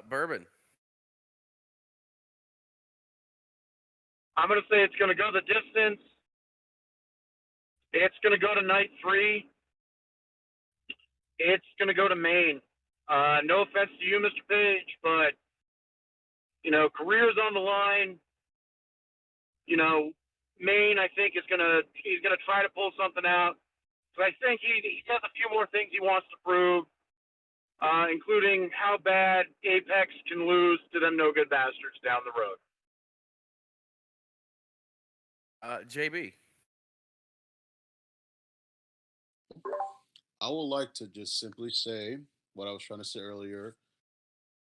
Bourbon. I'm going to say it's going to go the distance. It's going to go to night 3. It's going to go to Maine. No offense to you, Mr. Page, but, career's on the line. Maine, I think, he's going to try to pull something out. So I think he has a few more things he wants to prove, including how bad Apex can lose to them no good bastards down the road. JB. I would like to just simply say what I was trying to say earlier.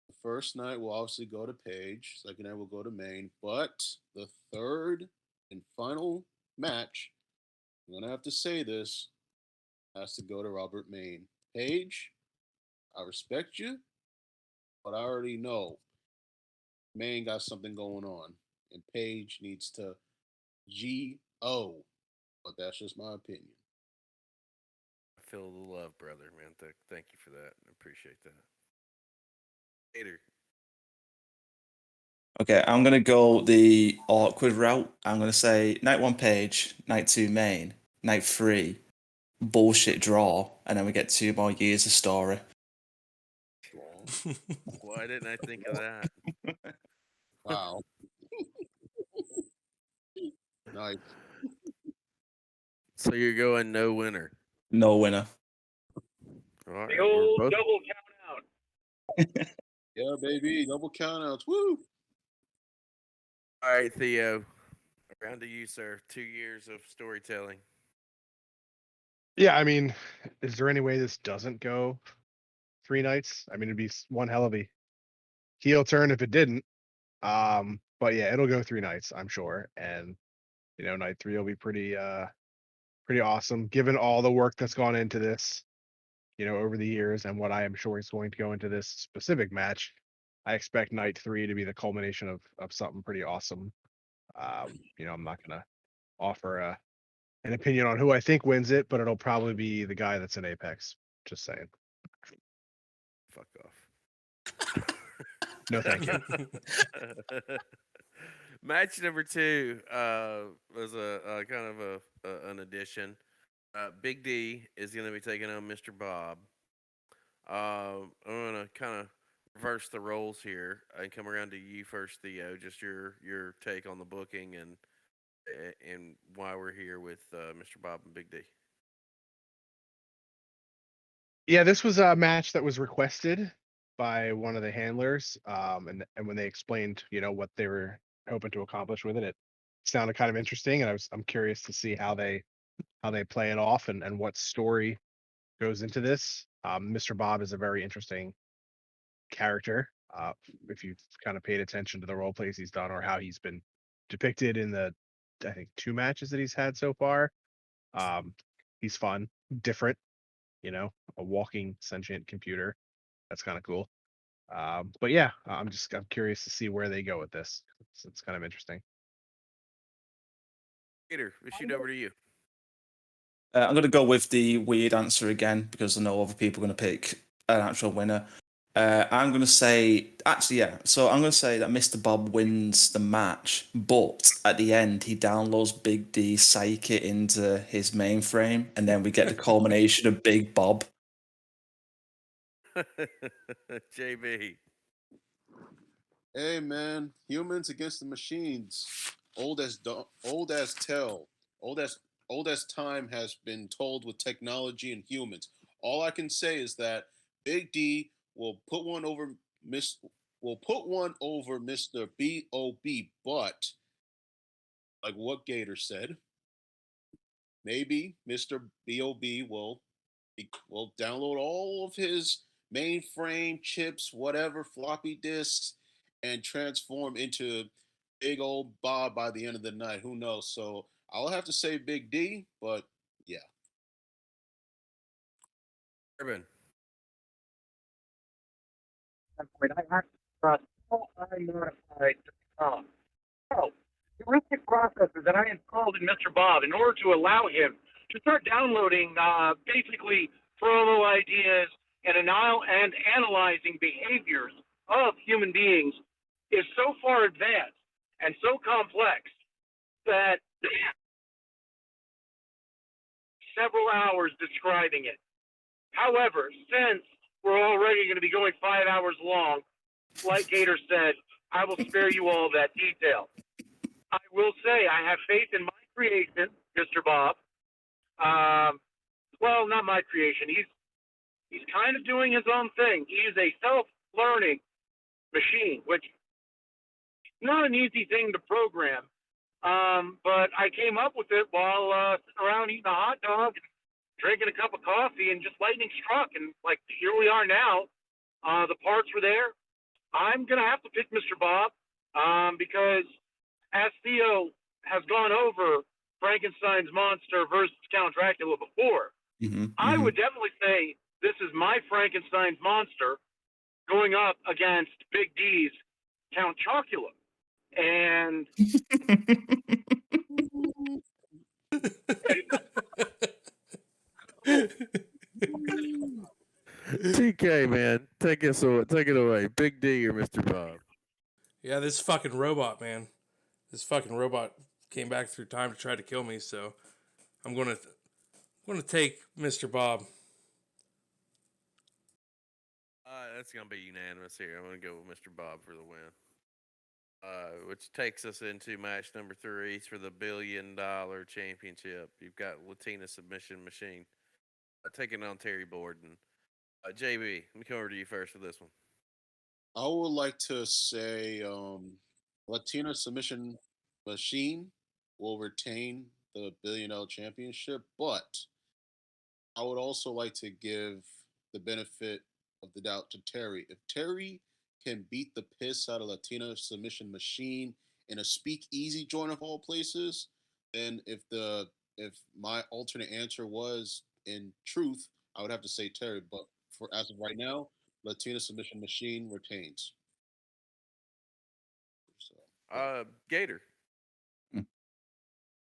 The first night will obviously go to Page. Second night will go to Maine. But the third and final match, I'm gonna have to say this, has to go to Robert Maine. Page, I respect you, but I already know Maine got something going on, and Page needs to GO. But that's just my opinion. I feel the love, brother, man. Thank you for that. I appreciate that. Gator. Okay, I'm gonna go the awkward route. I'm gonna say night 1 Page, night 2 Main, night 3 bullshit draw, and then we get 2 more years of story. Why didn't I think of that? Wow. Nice. So you're going no winner. No winner. All right, The we're old both- double count out. Yeah, baby. Double countouts. Woo! All right, Theo. Around to you, sir. 2 years of storytelling. Yeah, I mean, is there any way this doesn't go 3 nights? I mean, it'd be one hell of a heel turn if it didn't. But yeah, it'll go 3 nights, I'm sure. And night 3 will be pretty awesome, given all the work that's gone into this, over the years, and what I am sure is going to go into this specific match. I expect night 3 to be the culmination of something pretty awesome. I'm not gonna offer an opinion on who I think wins it, but it'll probably be the guy that's in Apex. Just saying. Fuck off. No, thank you. Match number 2 was a kind of an addition. Big D is going to be taking on Mr. Bob. I'm going to kind of reverse the roles here and come around to you first, Theo. Just your take on the booking and why we're here with Mr. Bob and Big D. Yeah, this was a match that was requested by one of the handlers, and when they explained, what they were hoping to accomplish with it, it sounded kind of interesting, and I'm curious to see how they play it off and what story goes into this. Mr. Bob is a very interesting character. If you've kind of paid attention to the role plays he's done or how he's been depicted in the, I think, 2 matches that he's had so far. He's fun, different, a walking sentient computer. That's kind of cool. But yeah, I'm curious to see where they go with this. It's kind of interesting. Gator, we shoot over to you. I'm going to go with the weird answer again because I know other people are going to pick an actual winner. I'm going to say, actually, yeah. So I'm going to say that Mr. Bob wins the match, but at the end, he downloads Big D Psyche into his mainframe, and then we get the culmination of Big Bob. JB. Hey man, humans against the machines. Old as tell. Old as time has been told with technology and humans. All I can say is that Big D will put one over Mr. B.O.B. But like what Gator said, maybe Mr. B.O.B. will download all of his mainframe chips, whatever floppy disks, and transform into big old Bob by the end of the night. Who knows? So I'll have to say Big D, but yeah. Urban. Point, I have to trust all unmodified com. So, heuristic processes that I installed in Mr. Bob in order to allow him to start downloading basically promo ideas and analyzing behaviors of human beings is so far advanced and so complex that several hours describing it. However, since we're already going to be going 5 hours long, like Gator said, I will spare you all that detail. I will say I have faith in my creation, Mr. Bob. Well, not my creation. He's kind of doing his own thing. He is a self-learning machine, which is not an easy thing to program. But I came up with it while sitting around eating a hot dog, and drinking a cup of coffee, and just lightning struck. And like here we are now. The parts were there. I'm gonna have to pick Mr. Bob because as Theo has gone over Frankenstein's monster versus Count Dracula before, I would definitely say this is my Frankenstein's monster going up against Big D's Count Chocula. And TK, man, take it away. Big D or Mr. Bob. Yeah, this fucking robot, man. This fucking robot came back through time to try to kill me, so I'm gonna take Mr. Bob. That's gonna be unanimous here. I'm gonna go with Mr. Bob for the win. Which takes us into match number 3 for the $1 billion championship. You've got Latina Submission Machine taking on Terry Borden. JB, let me come over to you first for this one. I would like to say Latina Submission Machine will retain the $1 billion championship, but I would also like to give the benefit of the doubt to Terry. If Terry can beat the piss out of Latina Submission Machine in a speakeasy joint of all places, then if my alternate answer was in truth, I would have to say Terry. But for as of right now, Latina Submission Machine retains. So, Gator.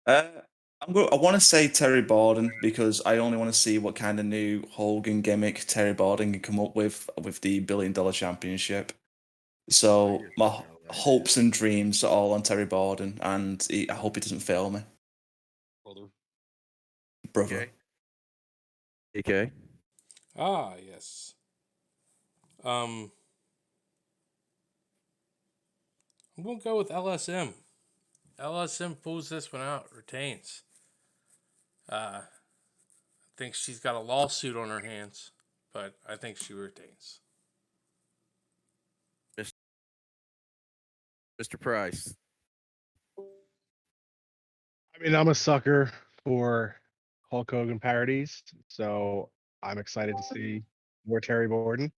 I want to say Terry Borden because I only want to see what kind of new Hogan gimmick Terry Borden can come up with the $1 billion championship. So my hopes and dreams are all on Terry Borden, and I hope he doesn't fail me. Brother. Okay. Ah, yes. I'm gonna go with LSM. LSM pulls this one out, retains. I think she's got a lawsuit on her hands, but I think she retains. Mr. Price. I mean, I'm a sucker for Hulk Hogan parodies, so I'm excited to see for Terry Borden.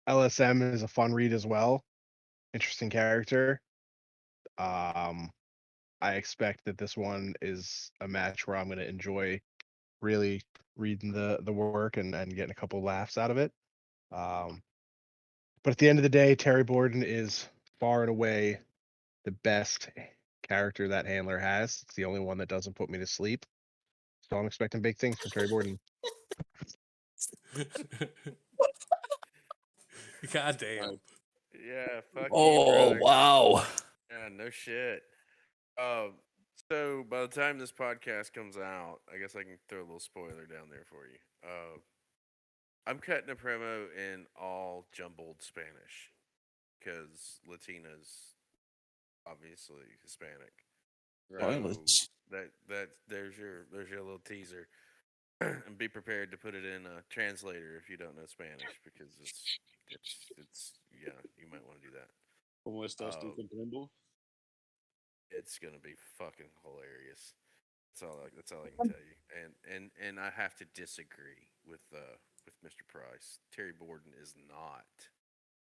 LSM is a fun read as well. Interesting character. I expect that this one is a match where I'm going to enjoy really reading the work and getting a couple laughs out of it. But at the end of the day, Terry Borden is far and away the best character that handler has. It's the only one that doesn't put me to sleep. So I'm expecting big things from Terry Borden. God damn. Yeah, fuck you, Oh brother. wow! Yeah, no shit. So by the time this podcast comes out, I guess I can throw a little spoiler down there for you. I'm cutting a promo in all jumbled Spanish because Latina's obviously Hispanic. Right. So Spoilers. there's your little teaser, and be prepared to put it in a translator if you don't know Spanish because it's yeah, you might want to do that. ¿Cómo estás tú, Um, comprendo? it's gonna be fucking hilarious. That's all I can tell you. And I have to disagree with Mr. Price. Terry Borden is not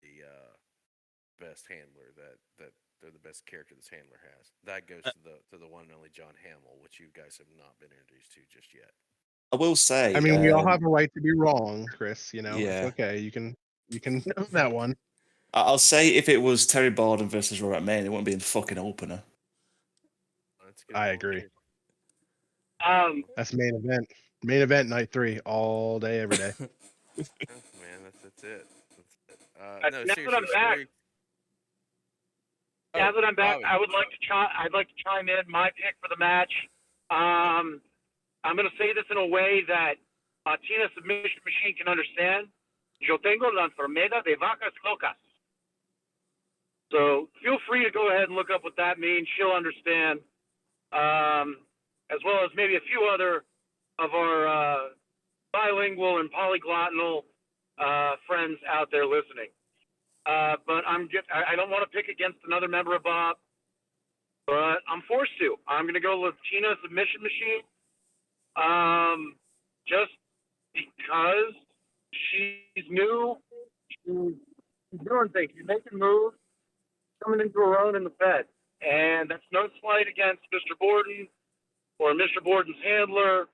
the best handler that they're the best character this handler has. That goes to the one and only John Hamill, which you guys have not been introduced to just yet. I will say, I mean, we all have a right to be wrong, Chris. You know, it's yeah. okay. You can know that one. I'll say if it was Terry Borden versus Robert Main, it wouldn't be in the fucking opener. That's a good I point, agree. too. That's main event. Main event night 3 all day, every day. Man, that's it. That's it. No, Now that seriously, I'm back, story. now that I'm back, Bobby. I'd like to chime in my pick for the match. I'm going to say this in a way that Tina Submission Machine can understand. Yo tengo la enfermedad de vacas locas. So feel free to go ahead and look up what that means. She'll understand, as well as maybe a few other of our bilingual and polyglottal friends out there listening. But I don't want to pick against another member of Bob, but I'm forced to. I'm going to go Latina Submission Machine, just because she's new. She's doing things. She's making moves, coming into her own in the Fed. And that's no slight against Mr. Borden or Mr. Borden's handler.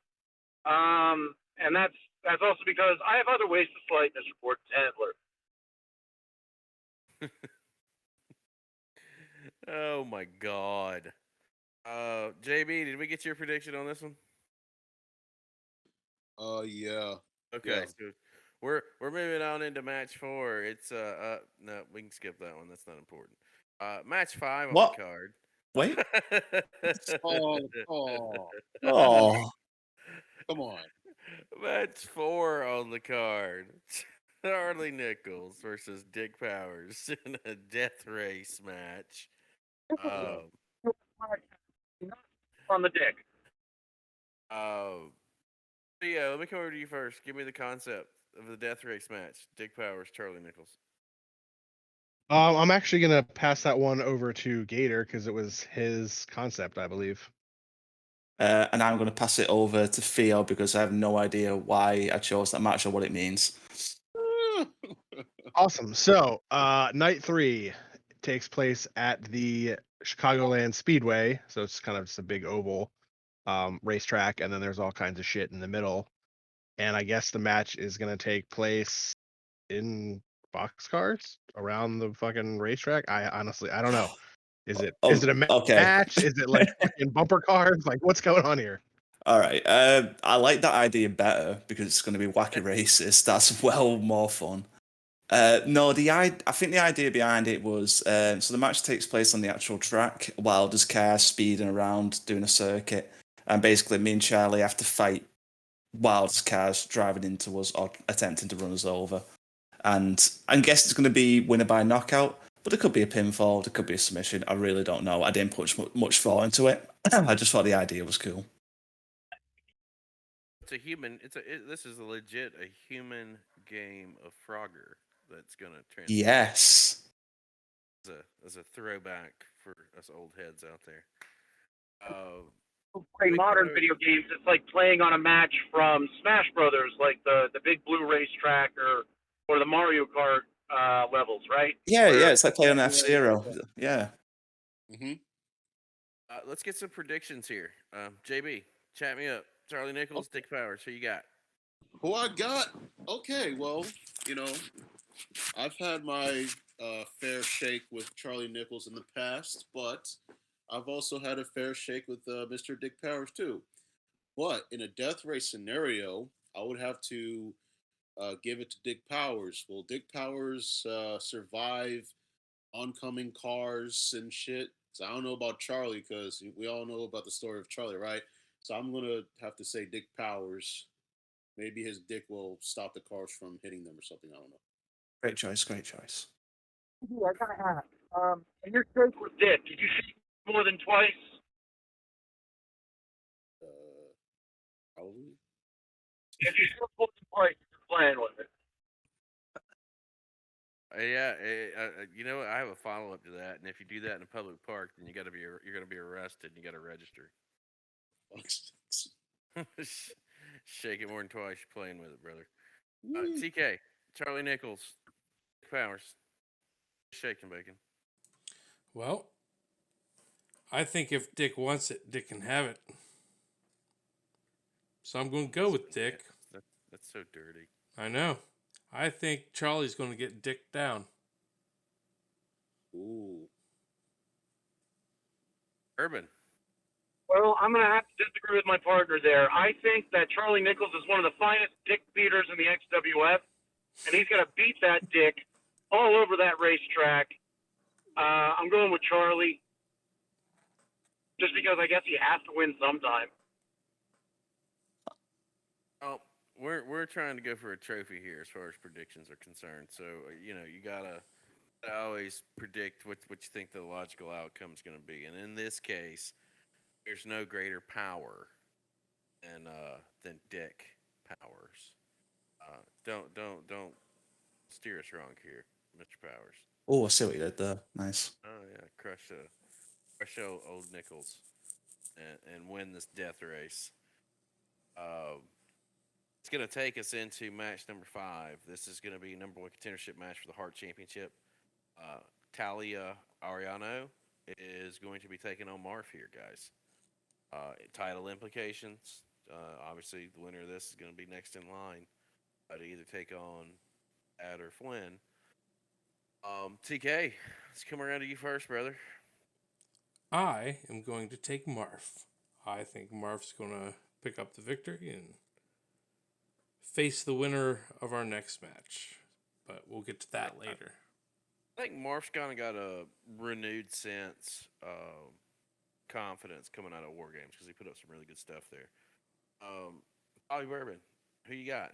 And that's also because I have other ways to slight Mr. Borden's handler. Oh my god. JB, did we get your prediction on this one? Yeah. Okay, Yeah. so we're moving on into match 4. It's no, we can skip that one. That's not important. Match 5 on What? the card. Wait. Oh, Oh. come on. Match 4 on the card. Charlie Nichols versus Dick Powers in a death race match. On the dick. Yeah, let me come over to you first. Give me the concept of the death race match. Dick Powers, Charlie Nichols. I'm actually gonna pass that one over to Gator because it was his concept, I believe. And I'm going to pass it over to Theo because I have no idea why I chose that match or what it means. Awesome. So, night 3 takes place at the Chicagoland Speedway. So it's kind of just a big oval racetrack, and then there's all kinds of shit in the middle. And I guess the match is gonna take place in boxcars around the fucking racetrack. I honestly, I don't know. Is it Oh, a okay. match? Is it like fucking bumper cars? Like, what's going on here? All right. I like that idea better because it's going to be wacky racist. That's well more fun. No, I think the idea behind it was so the match takes place on the actual track while there's cars speeding around doing a circuit, and basically me and Charlie have to fight while there's cars driving into us or attempting to run us over. And I guess it's going to be winner by knockout, but it could be a pinfall, it could be a submission. I really don't know. I didn't put much thought into it. I just thought the idea was cool. It's a human. This is a human game of Frogger that's gonna transpire Yes. as a throwback for us old heads out there. Play modern video games. It's like playing on a match from Smash Brothers, like the big blue racetrack or the Mario Kart levels, right? Yeah, Where, yeah, it's like playing on F-Zero. Yeah. Mm-hmm. Let's get some predictions here. JB, chat me up. Charlie Nichols, Dick Powers. Who you got? Who I got? Okay, well, I've had my fair shake with Charlie Nichols in the past, but I've also had a fair shake with Mr. Dick Powers too. But in a death race scenario, I would have to give it to Dick Powers. Will Dick Powers survive oncoming cars and shit? So I don't know about Charlie because we all know about the story of Charlie, right? So I'm gonna have to say Dick Powers. Maybe his dick will stop the cars from hitting them or something. I don't know. Great choice, great choice. I gotta ask. In your shake with Dick, did you shake more than twice? Probably. If you shook more than twice, you're playing with it. Yeah, you know what? I have a follow up to that, and if you do that in a public park, then you're gonna be arrested, and you got to register. Shake it more than twice. You're playing with it, brother. TK, Charlie Nichols, Powers, shaking bacon. Well, I think if Dick wants it, Dick can have it. So I'm going to go with Dick. That's so dirty. I know. I think Charlie's going to get Dick down. Ooh. Urban. Well, I'm going to have to disagree with my partner there. I think that Charlie Nichols is one of the finest dick beaters in the XWF, and he's going to beat that dick all over that racetrack. I'm going with Charlie, just because I guess he has to win sometime. Oh, we're trying to go for a trophy here as far as predictions are concerned. So you gotta always predict what you think the logical outcome is going to be, and in this case, there's no greater power than Dick Powers. Don't steer us wrong here, Mr. Powers. Oh, I see what you did there. Nice. Oh yeah, crush old Nichols and win this death race. It's going to take us into match number 5. This is going to be number 1 contendership match for the Hart Championship. Talia Ariano is going to be taking on Marv here, guys. Title implications. Obviously, the winner of this is going to be next in line to either take on Ad or Flynn. TK, let's come around to you first, brother. I am going to take Marv. I think Marv's going to pick up the victory and face the winner of our next match. But we'll get to that later. I think Marv's kind of got a renewed sense of confidence coming out of War Games because he put up some really good stuff there. Ollie Bourbon, who you got?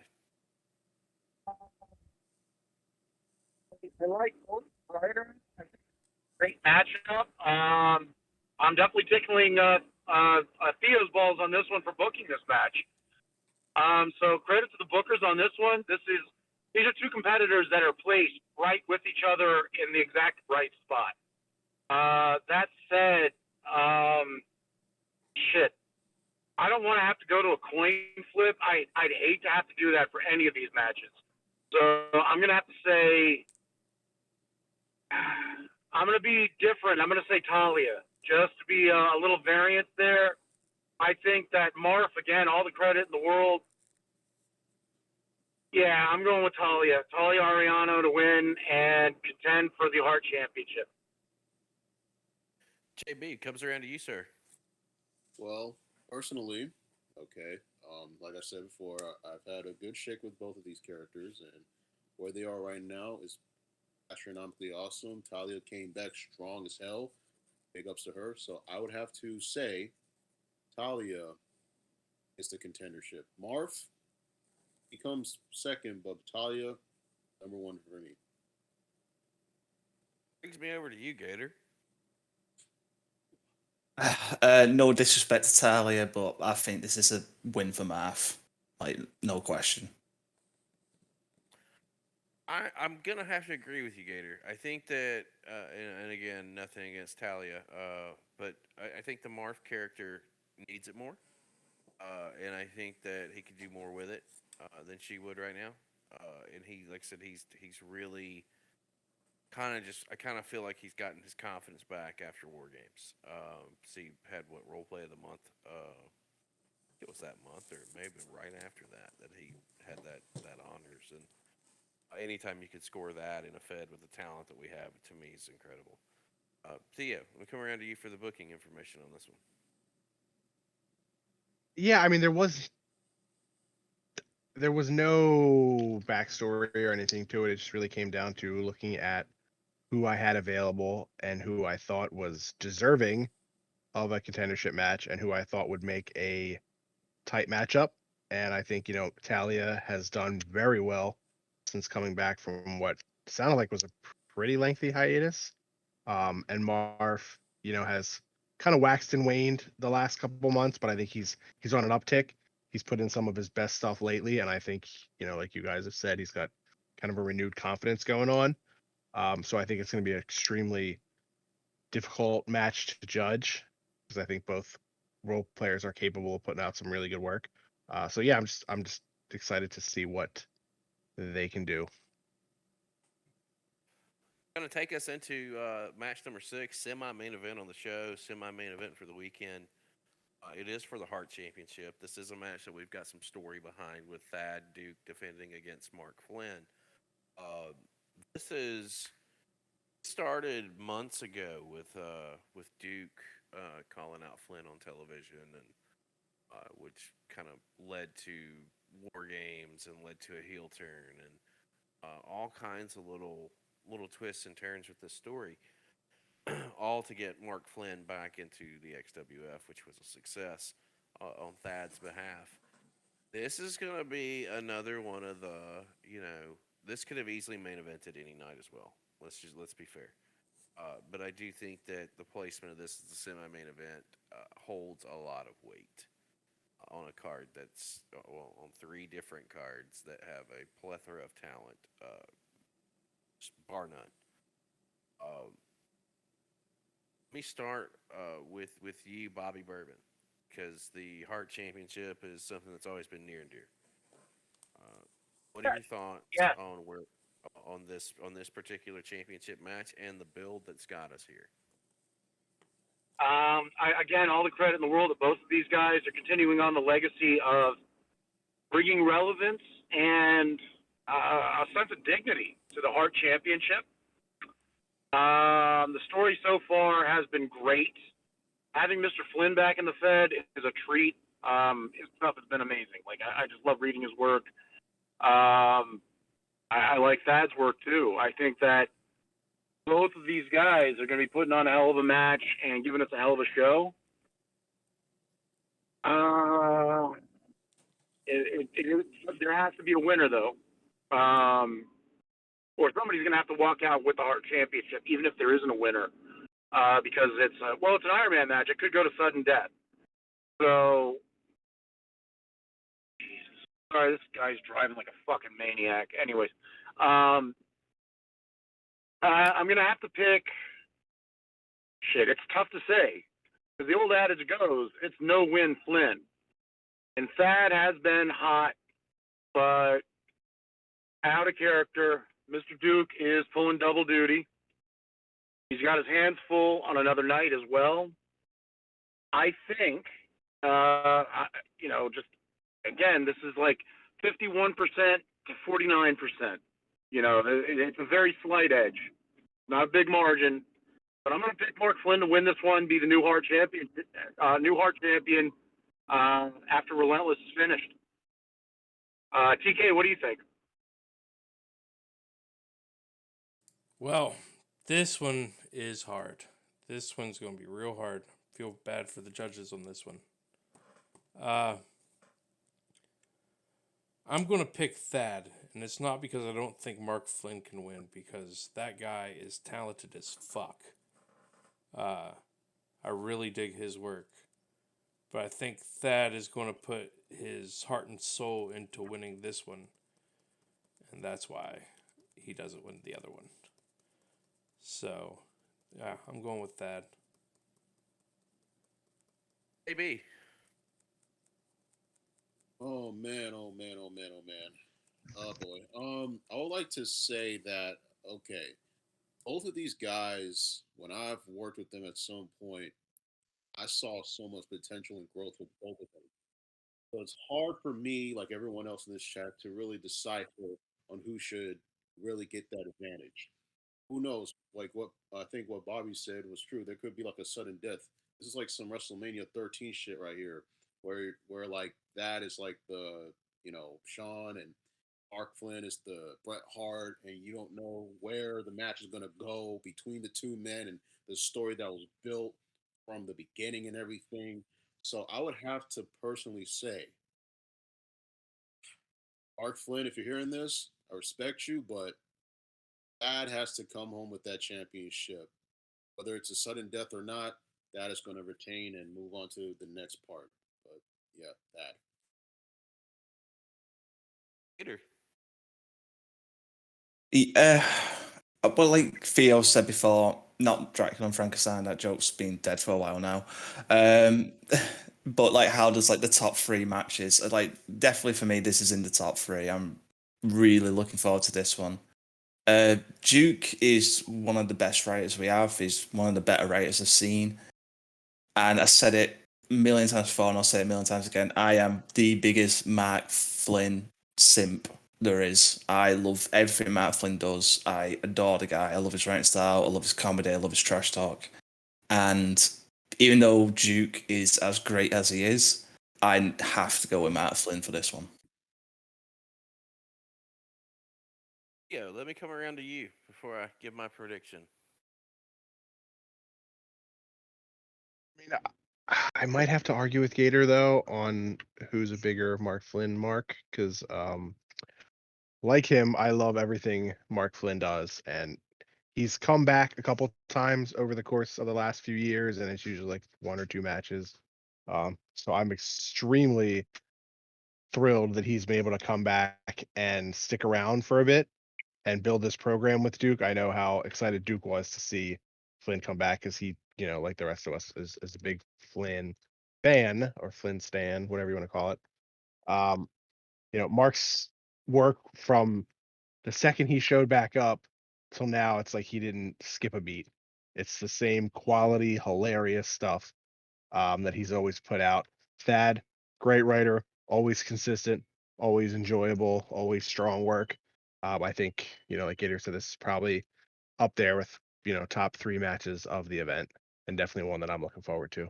I like both Ryder. Great matchup. I'm definitely tickling Theo's balls on this one for booking this match. So credit to the bookers on this one. These are two competitors that are placed right with each other in the exact right spot. That said, shit. I don't want to have to go to a coin flip. I'd hate to have to do that for any of these matches. So I'm going to have to say, I'm going to be different. I'm going to say Talia, just to be a little variant there. I think that Marv, again, all the credit in the world. Yeah, I'm going with Talia Ariano to win and contend for the Hart Championship. JB, comes around to you, sir. Well, personally, okay, like I said before, I've had a good shake with both of these characters, and where they are right now is astronomically awesome. Talia came back strong as hell. Big ups to her. So I would have to say Talia is the contendership. Marv, he comes second, but Talia, number 1 for me. Brings me over to you, Gator. No disrespect to Talia, but I think this is a win for Marv. Like, no question. I'm gonna have to agree with you, Gator. I think that, and again, nothing against Talia, but I think the Marv character needs it more, and I think that he could do more with it than she would right now. And he, like I said, he's really kind of just. I kind of feel like he's gotten his confidence back after War Games. So he had what role play of the month. It was that month, or maybe right after that he had that honors. And anytime you could score that in a Fed with the talent that we have, to me, is incredible. Theo, let me come around to you for the booking information on this one. Yeah, I mean, there was no backstory or anything to it. It just really came down to looking at who I had available and who I thought was deserving of a contendership match and who I thought would make a tight matchup. And I think, Talia has done very well since coming back from what sounded like was a pretty lengthy hiatus. And Marv, has kind of waxed and waned the last couple months, but I think he's on an uptick. He's put in some of his best stuff lately, and I think, like you guys have said, he's got kind of a renewed confidence going on. So I think it's going to be an extremely difficult match to judge because I think both role players are capable of putting out some really good work. So yeah, I'm just excited to see what they can do. Going to take us into match number 6, semi-main event on the show, semi-main event for the weekend. It is for the Hart Championship. This is a match that we've got some story behind with Thad Duke defending against Mark Flynn. This is started months ago with Duke calling out Flynn on television, and which kind of led to War Games and led to a heel turn and all kinds of little twists and turns with this story, all to get Mark Flynn back into the XWF, which was a success on Thad's behalf. This is going to be another one of the, this could have easily main evented any night as well. Let's be fair. But I do think that the placement of this as a semi-main event holds a lot of weight on a card that's on 3 different cards that have a plethora of talent, bar none. Let me start with you, Bobby Bourbon, because the Hart Championship is something that's always been near and dear. What are your thoughts Yeah. on this particular championship match and the build that's got us here? Again, all the credit in the world that both of these guys are continuing on the legacy of bringing relevance and a sense of dignity to the Hart Championship. The story so far has been great. Having Mr. Flynn back in the Fed is a treat. His stuff has been amazing. Like I just love reading his work. I like Thad's work too. I think that both of these guys are going to be putting on a hell of a match and giving us a hell of a show. There has to be a winner though, or somebody's going to have to walk out with the Hart Championship, even if there isn't a winner, because it's an Iron Man match. It could go to sudden death. So, Jesus, sorry, this guy's driving like a fucking maniac. Anyways, I'm going to have to pick. Shit, it's tough to say. Because the old adage goes, it's no win Flynn. And Thad has been hot, but out of character. Mr. Duke is pulling double duty. He's got his hands full on another night as well. I think, just again, this is like 51% to 49%. It's a very slight edge, not a big margin. But I'm going to pick Mark Flynn to win this one, be the new Hart champion. After Relentless is finished. TK, what do you think? Well, this one is hard. This one's going to be real hard. Feel bad for the judges on this one. I'm going to pick Thad, and it's not because I don't think Mark Flynn can win, because that guy is talented as fuck. I really dig his work. But I think Thad is going to put his heart and soul into winning this one. And that's why he doesn't win the other one. So, yeah, I'm going with Thad. AB, man, oh man, oh man, oh man. Oh boy. I would like to say that okay, both of these guys, when I've worked with them at some point, I saw so much potential and growth with both of them. So it's hard for me, like everyone else in this chat, to really decipher on who should really get that advantage. Who knows? Like what I think what Bobby said was true. There could be like a sudden death. This is like some WrestleMania 13 shit right here, where like that is like the Sean and Mark Flynn is the Bret Hart, and you don't know where the match is gonna go between the two men and the story that was built from the beginning and everything. So I would have to personally say, Mark Flynn, if you're hearing this, I respect you, but Dad has to come home with that championship. Whether it's a sudden death or not, that is going to retain and move on to the next part. But yeah, that. Gator. Well, like Theo said before, not Dracula and Frankenstein. That joke's been dead for a while now. Um, but like, how does like the top three matches? Like, definitely for me, this is in the top three. I'm really looking forward to this one. Duke is one of the best writers we have. He's one of the better writers I've seen. And I said it a million times before, and I'll say it a million times again. I am the biggest Mark Flynn simp there is. I love everything Mark Flynn does. I adore the guy. I love his writing style. I love his comedy. I love his trash talk. And even though Duke is as great as he is, I have to go with Mark Flynn for this one. Yeah, let me come around to you before I give my prediction. I mean, I might have to argue with Gator though on who's a bigger Mark Flynn mark because like him, I love everything Mark Flynn does, and he's come back a couple times over the course of the last few years, and it's usually like one or two matches. So I'm extremely thrilled that he's been able to come back and stick around for a bit and build this program with Duke. I know how excited Duke was to see Flynn come back because he, like the rest of us, is a big Flynn fan or Flynn stan, whatever you want to call it. Um, Mark's work from the second he showed back up till now, it's like he didn't skip a beat. It's the same quality, hilarious stuff that he's always put out. Thad, great writer, always consistent, always enjoyable, always strong work. I think, like Gator said, this is probably up there with, top three matches of the event, and definitely one that I'm looking forward to.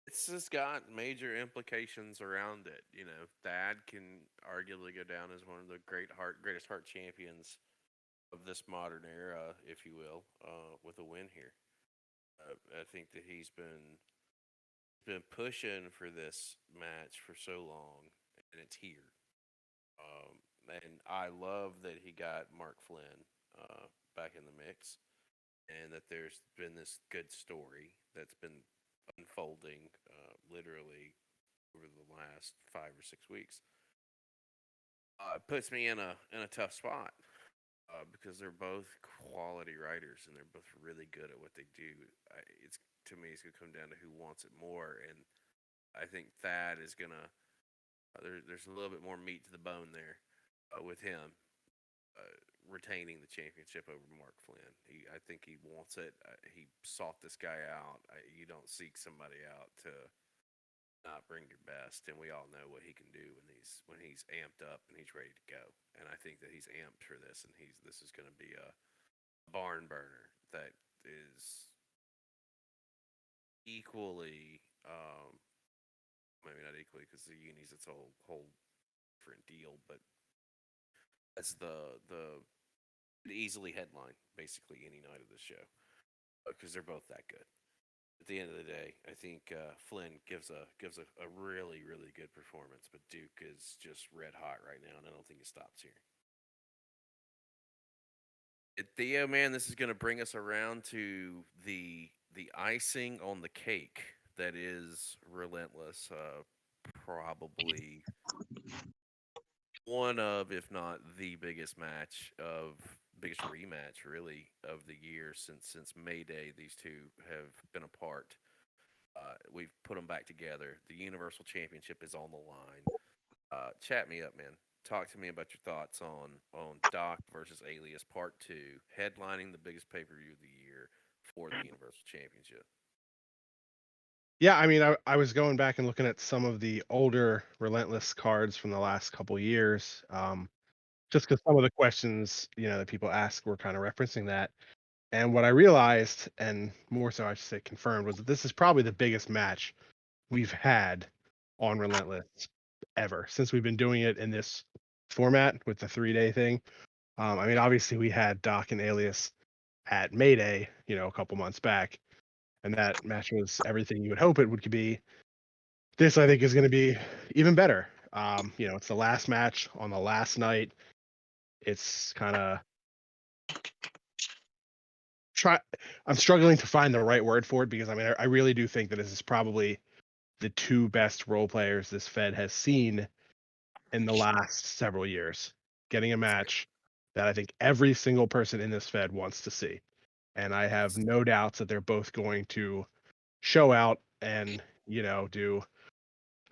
It's just got major implications around it. Thad can arguably go down as one of the greatest heart champions of this modern era, if you will, with a win here. I think that he's been pushing for this match for so long, and it's here. And I love that he got Mark Flynn back in the mix, and that there's been this good story that's been unfolding literally over the last 5 or 6 weeks. It puts me in a tough spot because they're both quality writers and they're both really good at what they do. It's to me, it's gonna come down to who wants it more, and I think Thad is gonna. There's a little bit more meat to the bone there with him retaining the championship over Mark Flynn. I think he wants it. He sought this guy out. You don't seek somebody out to not bring your best, and we all know what he can do when he's amped up and he's ready to go. And I think that he's amped for this, and this is going to be a barn burner that is equally, maybe not equally because the uni's its whole different deal, but that's the easily headline basically any night of the show because they're both that good. At the end of the day, I think Flynn gives a really really good performance, but Duke is just red hot right now, and I don't think it stops here. Theo, man, this is going to bring us around to the icing on the cake that is Relentless. Probably one of, if not the biggest rematch really of the year since May Day. These two have been apart. We've put them back together. The Universal Championship is on the line. Chat me up, man. Talk to me about your thoughts on Doc versus Alias Part 2, headlining the biggest pay-per-view of the year for the Universal Championship. Yeah, I mean, I was going back and looking at some of the older Relentless cards from the last couple years, just because some of the questions, that people ask were kind of referencing that. And what I realized, and more so I should say confirmed, was that this is probably the biggest match we've had on Relentless ever since we've been doing it in this format with the 3-day thing. I mean, obviously we had Doc and Alias at Mayday, a couple months back, and that match was everything you would hope it would be. This, I think, is going to be even better. It's the last match on the last night. It's kind of I'm struggling to find the right word for it because I mean, I really do think that this is probably the two best role players this Fed has seen in the last several years. Getting a match that I think every single person in this Fed wants to see. And I have no doubts that they're both going to show out and, do.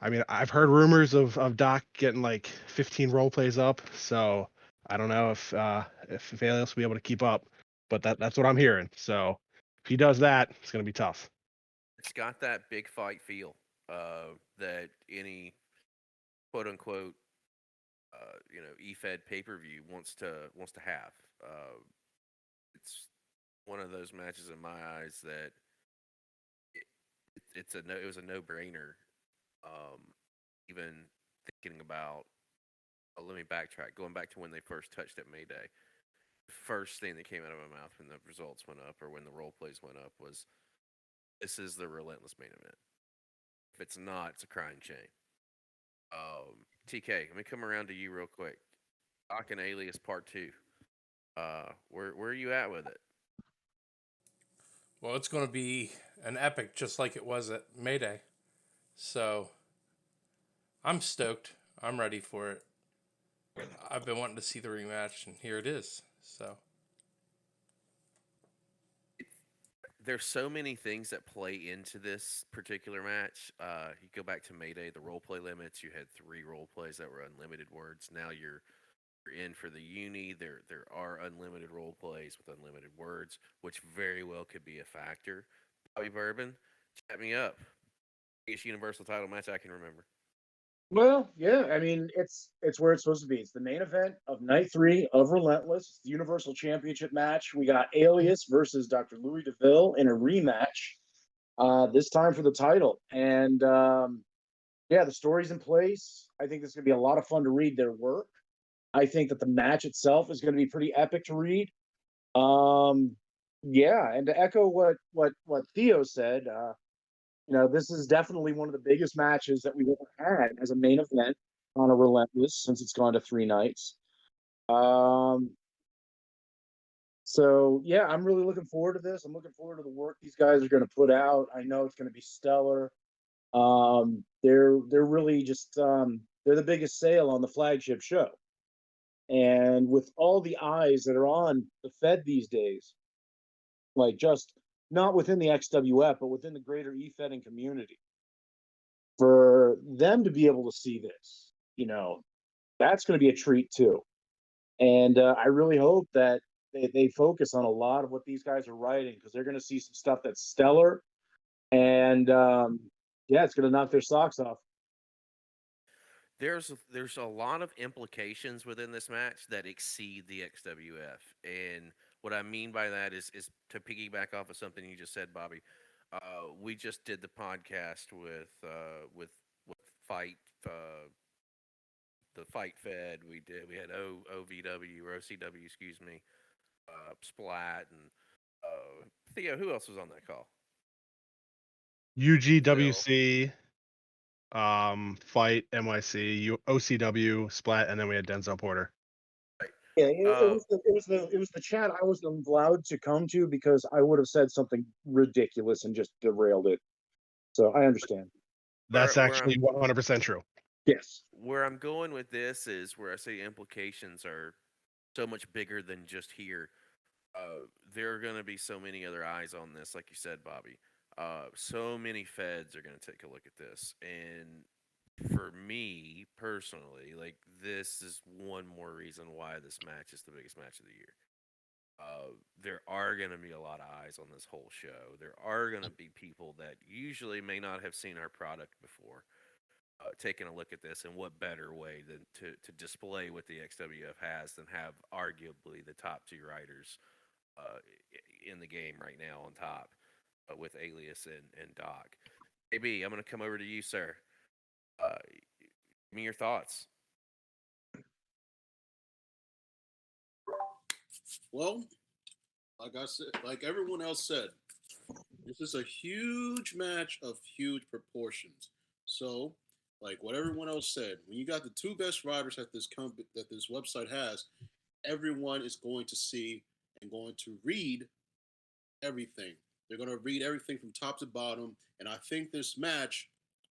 I mean, I've heard rumors of Doc getting like 15 role plays up, so I don't know if Alias will be able to keep up, but that's what I'm hearing. So if he does that, it's going to be tough. It's got that big fight feel that any quote unquote EFED pay-per-view wants to have. It's one of those matches in my eyes that it was a no-brainer. Even thinking about, let me backtrack. Going back to when they first touched at Mayday, the first thing that came out of my mouth when the results went up or when the role plays went up was, "This is the Relentless main event. If it's not, it's a crying shame." TK, let me come around to you real quick. Doc and Alias Part 2. Where are you at with it? Well, it's going to be an epic, just like it was at Mayday. So I'm stoked. I'm ready for it. I've been wanting to see the rematch, and here it is. So There's so many things that play into this particular match. You go back to Mayday, the role play limits. You had 3 role plays that were unlimited words. Now you're in for the uni. There are unlimited role plays with unlimited words, which very well could be a factor. Bobby Bourbon, chat me up. Biggest Universal title match I can remember. Well, yeah, I mean, it's where it's supposed to be. It's the main event of night 3 of Relentless. It's the Universal Championship match. We got Alias versus Dr. Louis DeVille in a rematch. This time for the title. And yeah, the story's in place. I think this is gonna be a lot of fun to read their work. I think that the match itself is gonna be pretty epic to read. Um, yeah, and to echo what Theo said, this is definitely one of the biggest matches that we've ever had as a main event on a Relentless since it's gone to 3 nights. Um, so yeah, I'm really looking forward to this. I'm looking forward to the work these guys are going to put out. I know it's going to be stellar. They're really just they're the biggest sale on the flagship show, and with all the eyes that are on the Fed these days, like just not within the XWF, but within the greater EFEDing community, for them to be able to see this, that's going to be a treat too. And I really hope that they focus on a lot of what these guys are writing because they're going to see some stuff that's stellar. And yeah, it's going to knock their socks off. There's a lot of implications within this match that exceed the XWF, and what I mean by that is to piggyback off of something you just said, Bobby. We just did the podcast with Fight the Fight Fed. We had OVW or OCW, excuse me, Splat and Theo. Who else was on that call? UGWC, Fight, NYC, OCW, Splat, and then we had Denzel Porter. Yeah, it was the chat I wasn't allowed to come to because I would have said something ridiculous and just derailed it. So I understand. That's actually 100% true. Yes. Where I'm going with this is where I say implications are so much bigger than just here. There are going to be so many other eyes on this, like you said, Bobby. So many feds are going to take a look at this, and for me personally, like this is one more reason why this match is the biggest match of the year. There are going to be a lot of eyes on this whole show. There are going to be people that usually may not have seen our product before, taking a look at this, and what better way than to display what the XWF has than have arguably the top two writers in the game right now on top, with Alias and Doc. AB, I'm going to come over to you, sir. Give me your thoughts. Well, like I said, like everyone else said, this is a huge match of huge proportions. So, like what everyone else said, when you got the two best riders that this website has, everyone is going to see and going to read everything. They're going to read everything from top to bottom, and I think this match,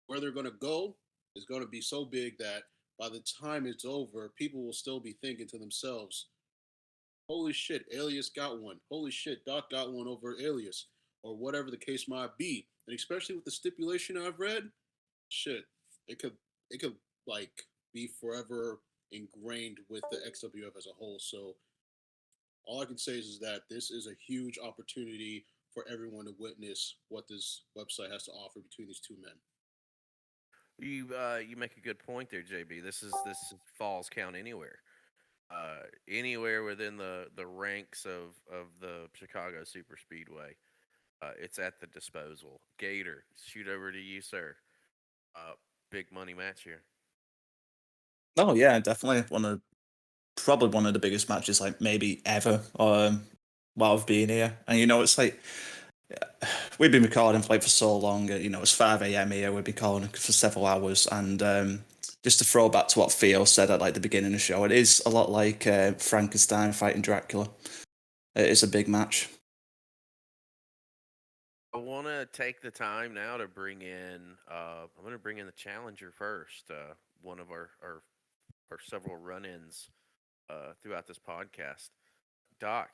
where they're going to go, is going to be so big that by the time it's over, people will still be thinking to themselves, holy shit, Alias got one. Holy shit, Doc got one over Alias, or whatever the case might be. And especially with the stipulation I've read, shit, it could it could like be forever ingrained with the XWF as a whole. So all I can say is that this is a huge opportunity for everyone to witness what this website has to offer between these two men. You make a good point there, JB. This falls count anywhere. Anywhere within the ranks of the Chicago Super Speedway, it's at the disposal. Gator, shoot over to you, sir. Uh, Big money match here. Oh yeah, definitely probably one of the biggest matches like maybe ever. While I've been here, and it's like we've been recording for so long. It's 5 a.m. here. We've been calling for several hours, and just to throw back to what Theo said at like the beginning of the show, it is a lot like Frankenstein fighting Dracula. It is a big match. I want to take the time now to bring in. I'm going to bring in the challenger first. One of our several run-ins throughout this podcast. Doc,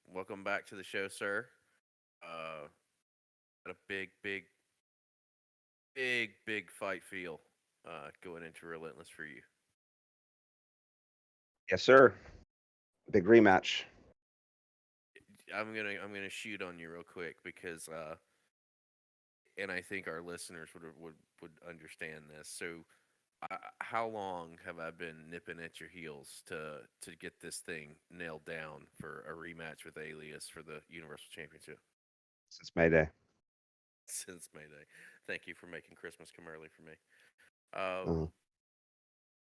welcome back to the show, sir. Got a big fight feel going into Relentless for you. Yes, sir. Big rematch. I'm gonna shoot on you real quick because and I think our listeners would understand this. So, how long have I been nipping at your heels to get this thing nailed down for a rematch with Alias for the Universal Championship? Since Mayday. Since Mayday. Thank you for making Christmas come early for me. Uh,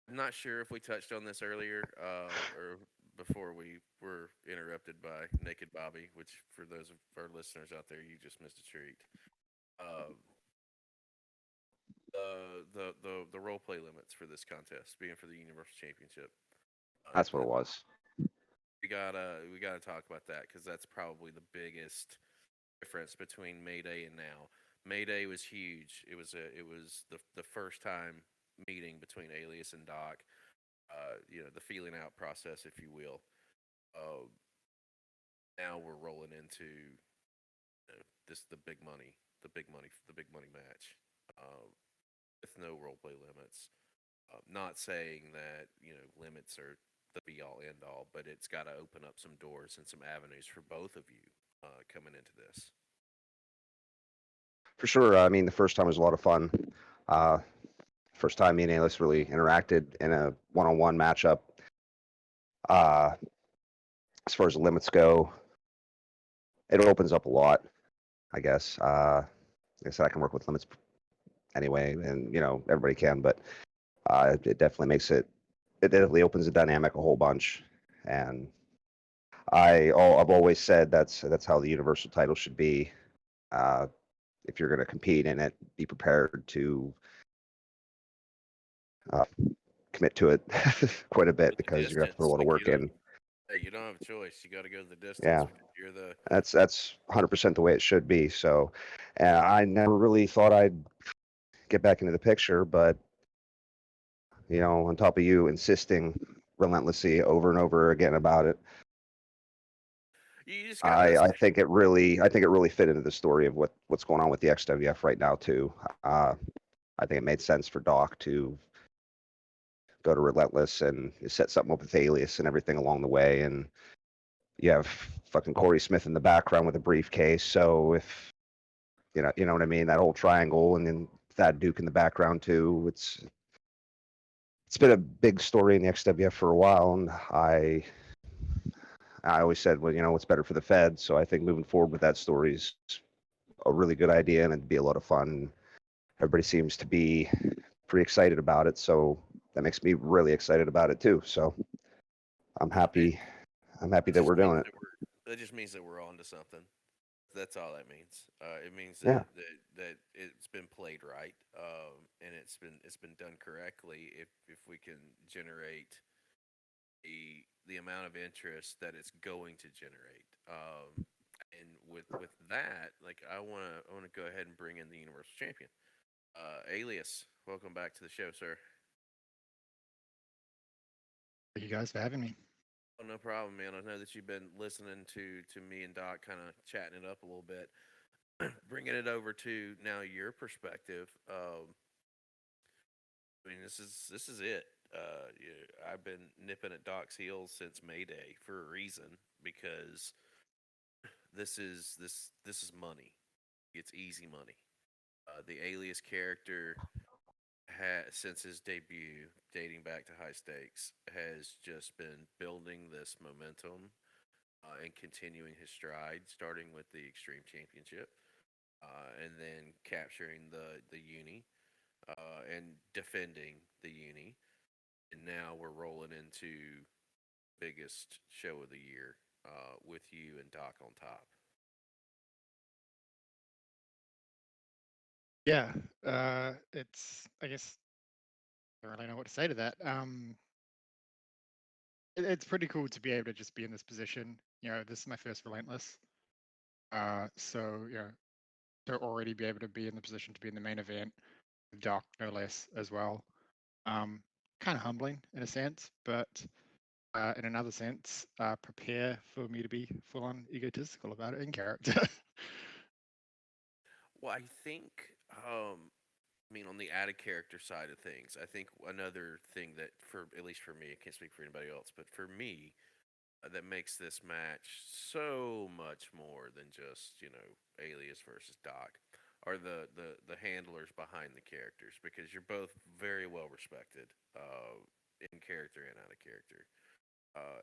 I'm not sure if we touched on this earlier or before we were interrupted by Naked Bobby, which for those of our listeners out there, you just missed a treat. Uh, the role play limits for this contest being for the Universal Championship. that's what it was. We gotta talk about that because that's probably the biggest difference between Mayday and now. Mayday was huge. It was the first time meeting between Alias and Doc. The feeling out process, if you will. Uh, Now we're rolling into this the big money match, with no role play limits. Not saying that limits are the be all end all, but it's got to open up some doors and some avenues for both of you coming into this. For sure. I mean, the first time was a lot of fun. Uh, First time me and Alice really interacted in a one-on-one matchup. Uh, as far as the limits go, it opens up a lot, I guess. Like I said, I can work with limits anyway, and everybody can, but it definitely makes it. It definitely opens the dynamic a whole bunch, and I've always said that's how the universal title should be. If you're going to compete in it, be prepared to commit to it quite a bit because you're going to have to put a lot of work in. Hey, you don't have a choice. You got to go the distance. Yeah. Because you're the. That's 100% the way it should be. So, I never really thought I'd get back into the picture, but on top of you insisting relentlessly over and over again about it. You just gotta. I think it really fit into the story of what's going on with the XWF right now too. I think it made sense for Doc to go to Relentless and set something up with Alias and everything along the way. And you have fucking Corey Smith in the background with a briefcase. So if you know what I mean, that whole triangle, and then Thad Duke in the background too. It's been a big story in the XWF for a while, and I always said, well, what's better for the Fed. So I think moving forward with that story is a really good idea, and it'd be a lot of fun. Everybody seems to be pretty excited about it, so that makes me really excited about it too. So I'm happy. I'm happy that we're doing it. That just means that we're on to something. That's all that means. It means Yeah. that it's been played right, and it's been done correctly. If we can generate the amount of interest that it's going to generate, and with that, like I wanna go ahead and bring in the Universal Champion, Alias. Welcome back to the show, sir. Thank you guys for having me. Oh, no problem, man. I know that you've been listening to me and Doc kind of chatting it up a little bit. Bringing it over to now your perspective. I mean, this is it. I've been nipping at Doc's heels since Mayday for a reason, because this is money. It's easy money. The Alias character has, since his debut, dating back to High Stakes, has just been building this momentum, and continuing his stride, starting with the Extreme Championship, and then capturing the uni, and defending the uni, and now we're rolling into biggest show of the year, with you and Doc on top. Yeah, it's, I guess, I don't really know what to say to that. It's pretty cool to be able to just be in this position. This is my first Relentless. So, to already be able to be in the position to be in the main event, with Doc no less as well. Kind of humbling in a sense, but in another sense, prepare for me to be full on egotistical about it in character. Well, I think, I mean, on the added character side of things, I think another thing that, for at least for me, I can't speak for anybody else, but for me, that makes this match so much more than just Alias versus Doc, are the handlers behind the characters, because you're both very well respected, in character and out of character.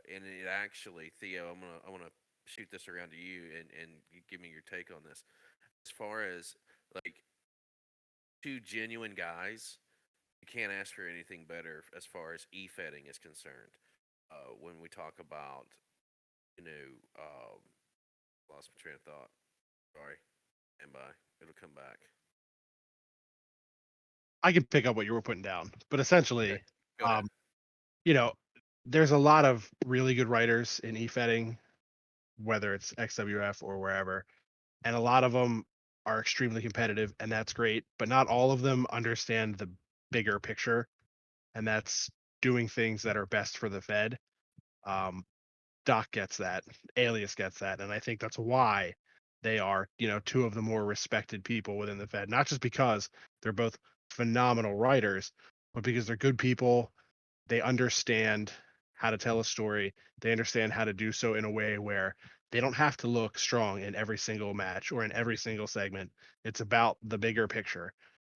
And it actually, Theo, I wanna shoot this around to you, and you give me your take on this. As far as, like, two genuine guys, you can't ask for anything better as far as e-fetting is concerned. When we talk about, you know, um, lost my train of thought. Sorry, stand by. It'll come back. I can pick up what you were putting down, but Okay, essentially, go ahead. you know, there's a lot of really good writers in e-fetting, whether it's XWF or wherever, and a lot of them are extremely competitive, and that's great. But not all of them understand the bigger picture, and that's doing things that are best for the Fed. Um, Doc gets that, Alias gets that, and I think that's why they are, two of the more respected people within the Fed. Not just because they're both phenomenal writers, but because they're good people. They understand how to tell a story. They understand how to do so in a way where they don't have to look strong in every single match or in every single segment. It's about the bigger picture.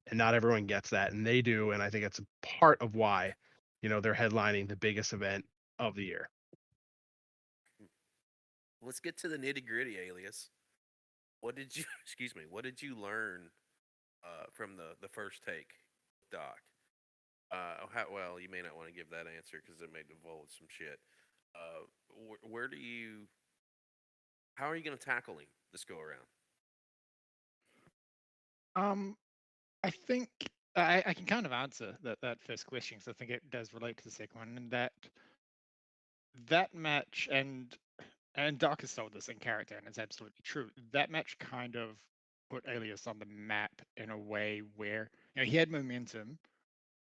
And not everyone gets that. And they do. And I think it's a part of why, they're headlining the biggest event of the year. Let's get to the nitty gritty, Alias. What did you, excuse me, what did you learn, from the first take, Doc? Well, you may not want to give that answer because it may divulge some shit. Where do you, how are you going to tackle him this go around? Um, I think I can kind of answer that first question, because I think it does relate to the second one, and that match, and Doc has told this in character, and it's absolutely true. That match kind of put Alias on the map in a way where he had momentum,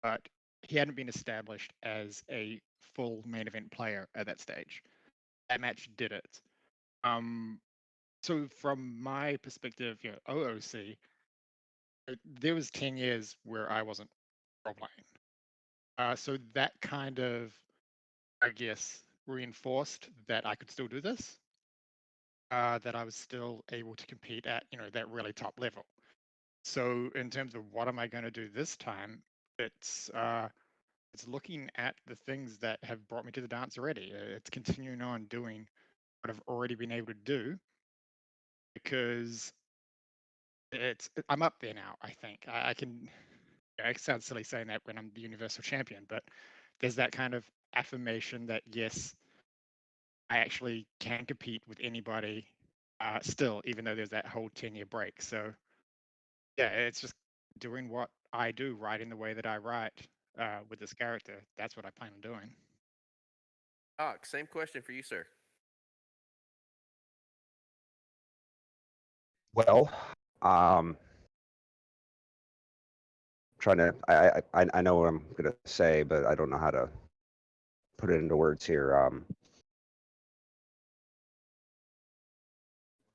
but he hadn't been established as a full main event player at that stage. That match did it. So from my perspective, OOC, there was 10 years where I wasn't role playing. So that kind of, I guess, reinforced that I could still do this. That I was still able to compete at, that really top level. So in terms of what am I going to do this time, it's looking at the things that have brought me to the dance already. It's continuing on doing what I've already been able to do because I'm up there now. I think I can. It sounds silly saying that when I'm the universal champion, but there's that kind of affirmation that yes, I actually can compete with anybody still, even though there's that whole 10-year break. So yeah, it's just doing what I do, writing the way that I write with this character. That's what I plan on doing. Doc, same question for you, sir. Well, trying to I know what I'm gonna say, but I don't know how to put it into words here.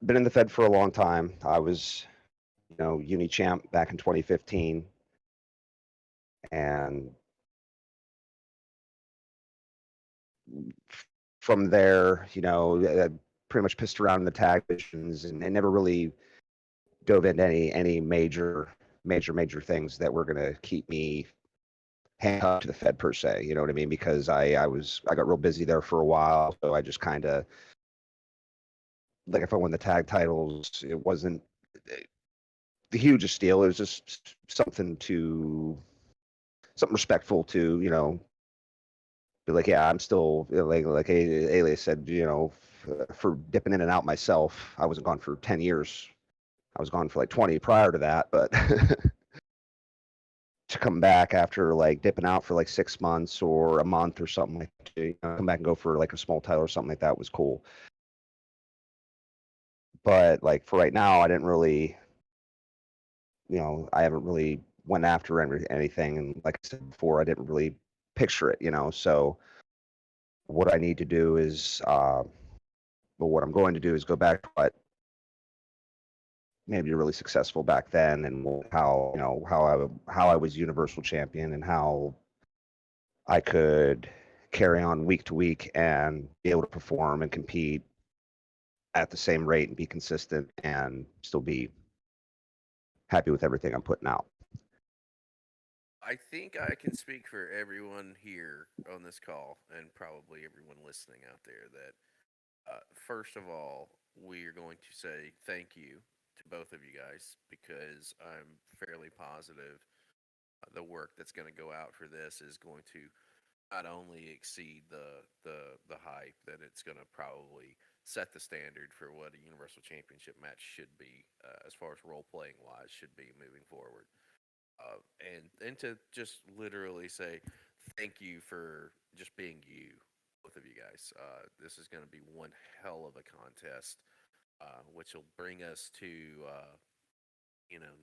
Been in the Fed for a long time. I was, uni champ back in 2015, and from there, I pretty much pissed around in the tag divisions and never really dove into any major things that were gonna keep me handcuffed to the Fed per se. You know what I mean? Because I got real busy there for a while, so I just kind of, like, if I won the tag titles, it wasn't the hugest deal. It was just something respectful to, be like, yeah, I'm still like Alias said, for dipping in and out myself. I wasn't gone for 10 years. I was gone for like 20 prior to that, but to come back after like dipping out for like 6 months or a month or something like that, come back and go for like a small title or something like that was cool. But like for right now, I didn't really, I haven't really went after anything. And like I said before, I didn't really picture it, so what I need to do is, well, what I'm going to do is go back to what maybe really successful back then, and how, how I was universal champion and how I could carry on week to week and be able to perform and compete at the same rate and be consistent and still be happy with everything I'm putting out. I think I can speak for everyone here on this call and probably everyone listening out there that, first of all, we are going to say thank you to both of you guys because I'm fairly positive the work that's going to go out for this is going to not only exceed the hype, that it's going to probably set the standard for what a Universal Championship match should be, as far as role playing wise, should be moving forward. And to just literally say thank you for just being you, both of you guys. This is going to be one hell of a contest, which will bring us to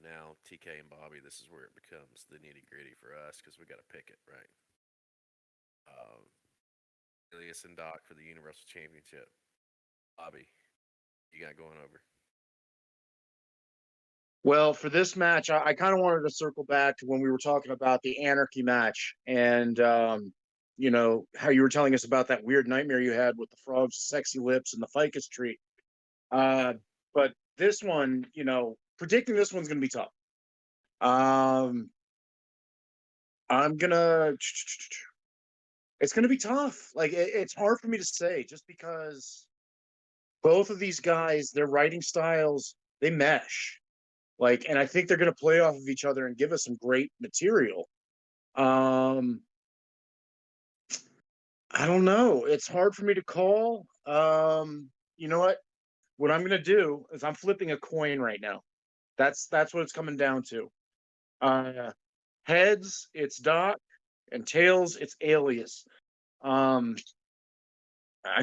now TK and Bobby. This is where it becomes the nitty gritty for us because we got to pick it right. Alias and Doc for the Universal Championship. Bobby, you got going over? Well, for this match, I kind of wanted to circle back to when we were talking about the Anarchy match and, how you were telling us about that weird nightmare you had with the frogs, sexy lips, and the ficus tree. But this one, predicting this one's going to be tough. It's going to be tough. Like, it's hard for me to say just because both of these guys, their writing styles, they mesh. Like, and I think they're going to play off of each other and give us some great material. I don't know. It's hard for me to call. You know what? What I'm going to do is I'm flipping a coin right now. That's what it's coming down to. Heads, it's Doc, and tails, it's Alias. I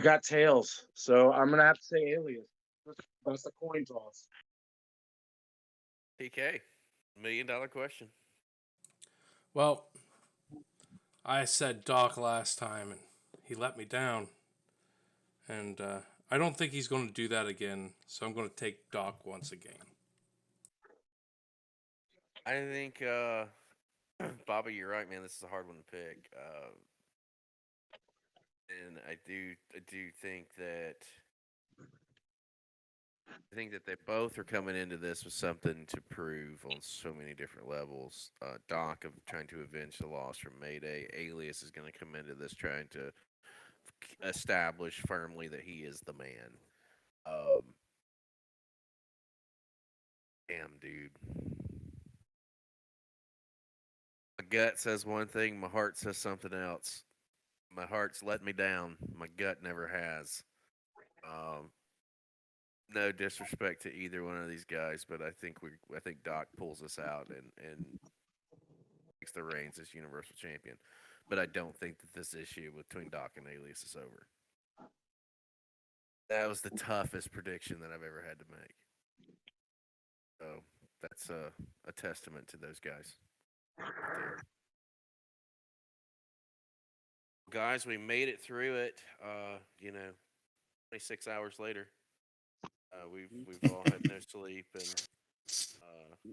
got tails, so I'm gonna have to say Alias. That's a coin toss. TK, $1 million question. Well, I said Doc last time, and he let me down. And I don't think he's going to do that again, so I'm going to take Doc once again. I think, Bobby, you're right, man. This is a hard one to pick. And I do think that they both are coming into this with something to prove on so many different levels. Doc of trying to avenge the loss from Mayday. Alias is going to come into this trying to establish firmly that he is the man. Damn, dude. My gut says one thing, my heart says something else. My heart's let me down. My gut never has. No disrespect to either one of these guys, but I think Doc pulls us out and takes the reins as Universal Champion. But I don't think that this issue between Doc and Alias is over. That was the toughest prediction that I've ever had to make. So that's a testament to those guys. Right there. Guys, we made it through it. 26 hours later. We've all had no sleep and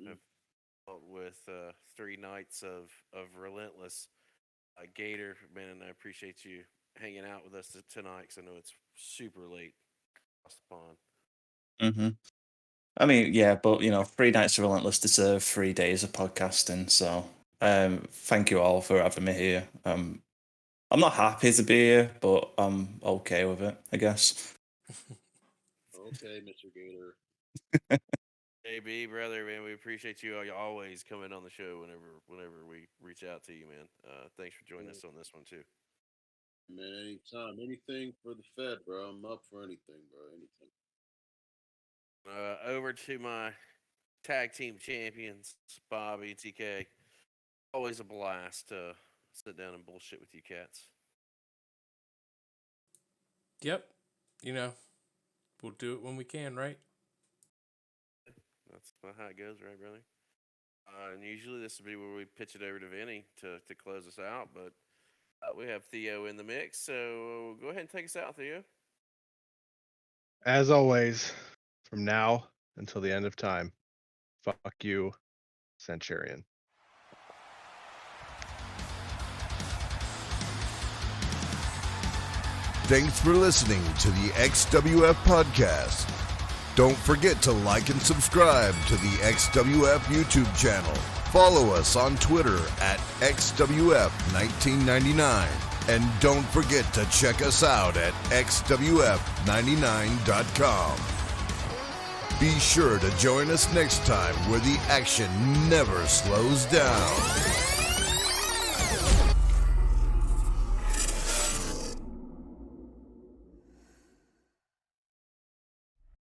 have dealt with 3 nights of Relentless. Gator, man, I appreciate you hanging out with us tonight because I know it's super late across the pond. Mm-hmm. I mean, yeah, but 3 nights of Relentless deserve 3 days of podcasting. So, thank you all for having me here. I'm not happy to be here, but I'm okay with it, I guess. Okay, Mr. Gator. AB, brother, man, we appreciate you always coming on the show whenever we reach out to you, man. Thanks for joining us on this one too. Man, anytime, anything for the Fed, bro. I'm up for anything, bro. Anything. Over to my tag team champions, Bobby and TK. Always a blast to sit down and bullshit with you cats. Yep. We'll do it when we can, right? That's not how it goes, right, brother? And usually this would be where we pitch it over to Vinny to close us out, but we have Theo in the mix, so go ahead and take us out, Theo. As always, from now until the end of time, fuck you, Centurion. Thanks for listening to the XWF podcast. Don't forget to like and subscribe to the XWF YouTube channel. Follow us on Twitter at XWF1999. And don't forget to check us out at XWF99.com. Be sure to join us next time where the action never slows down.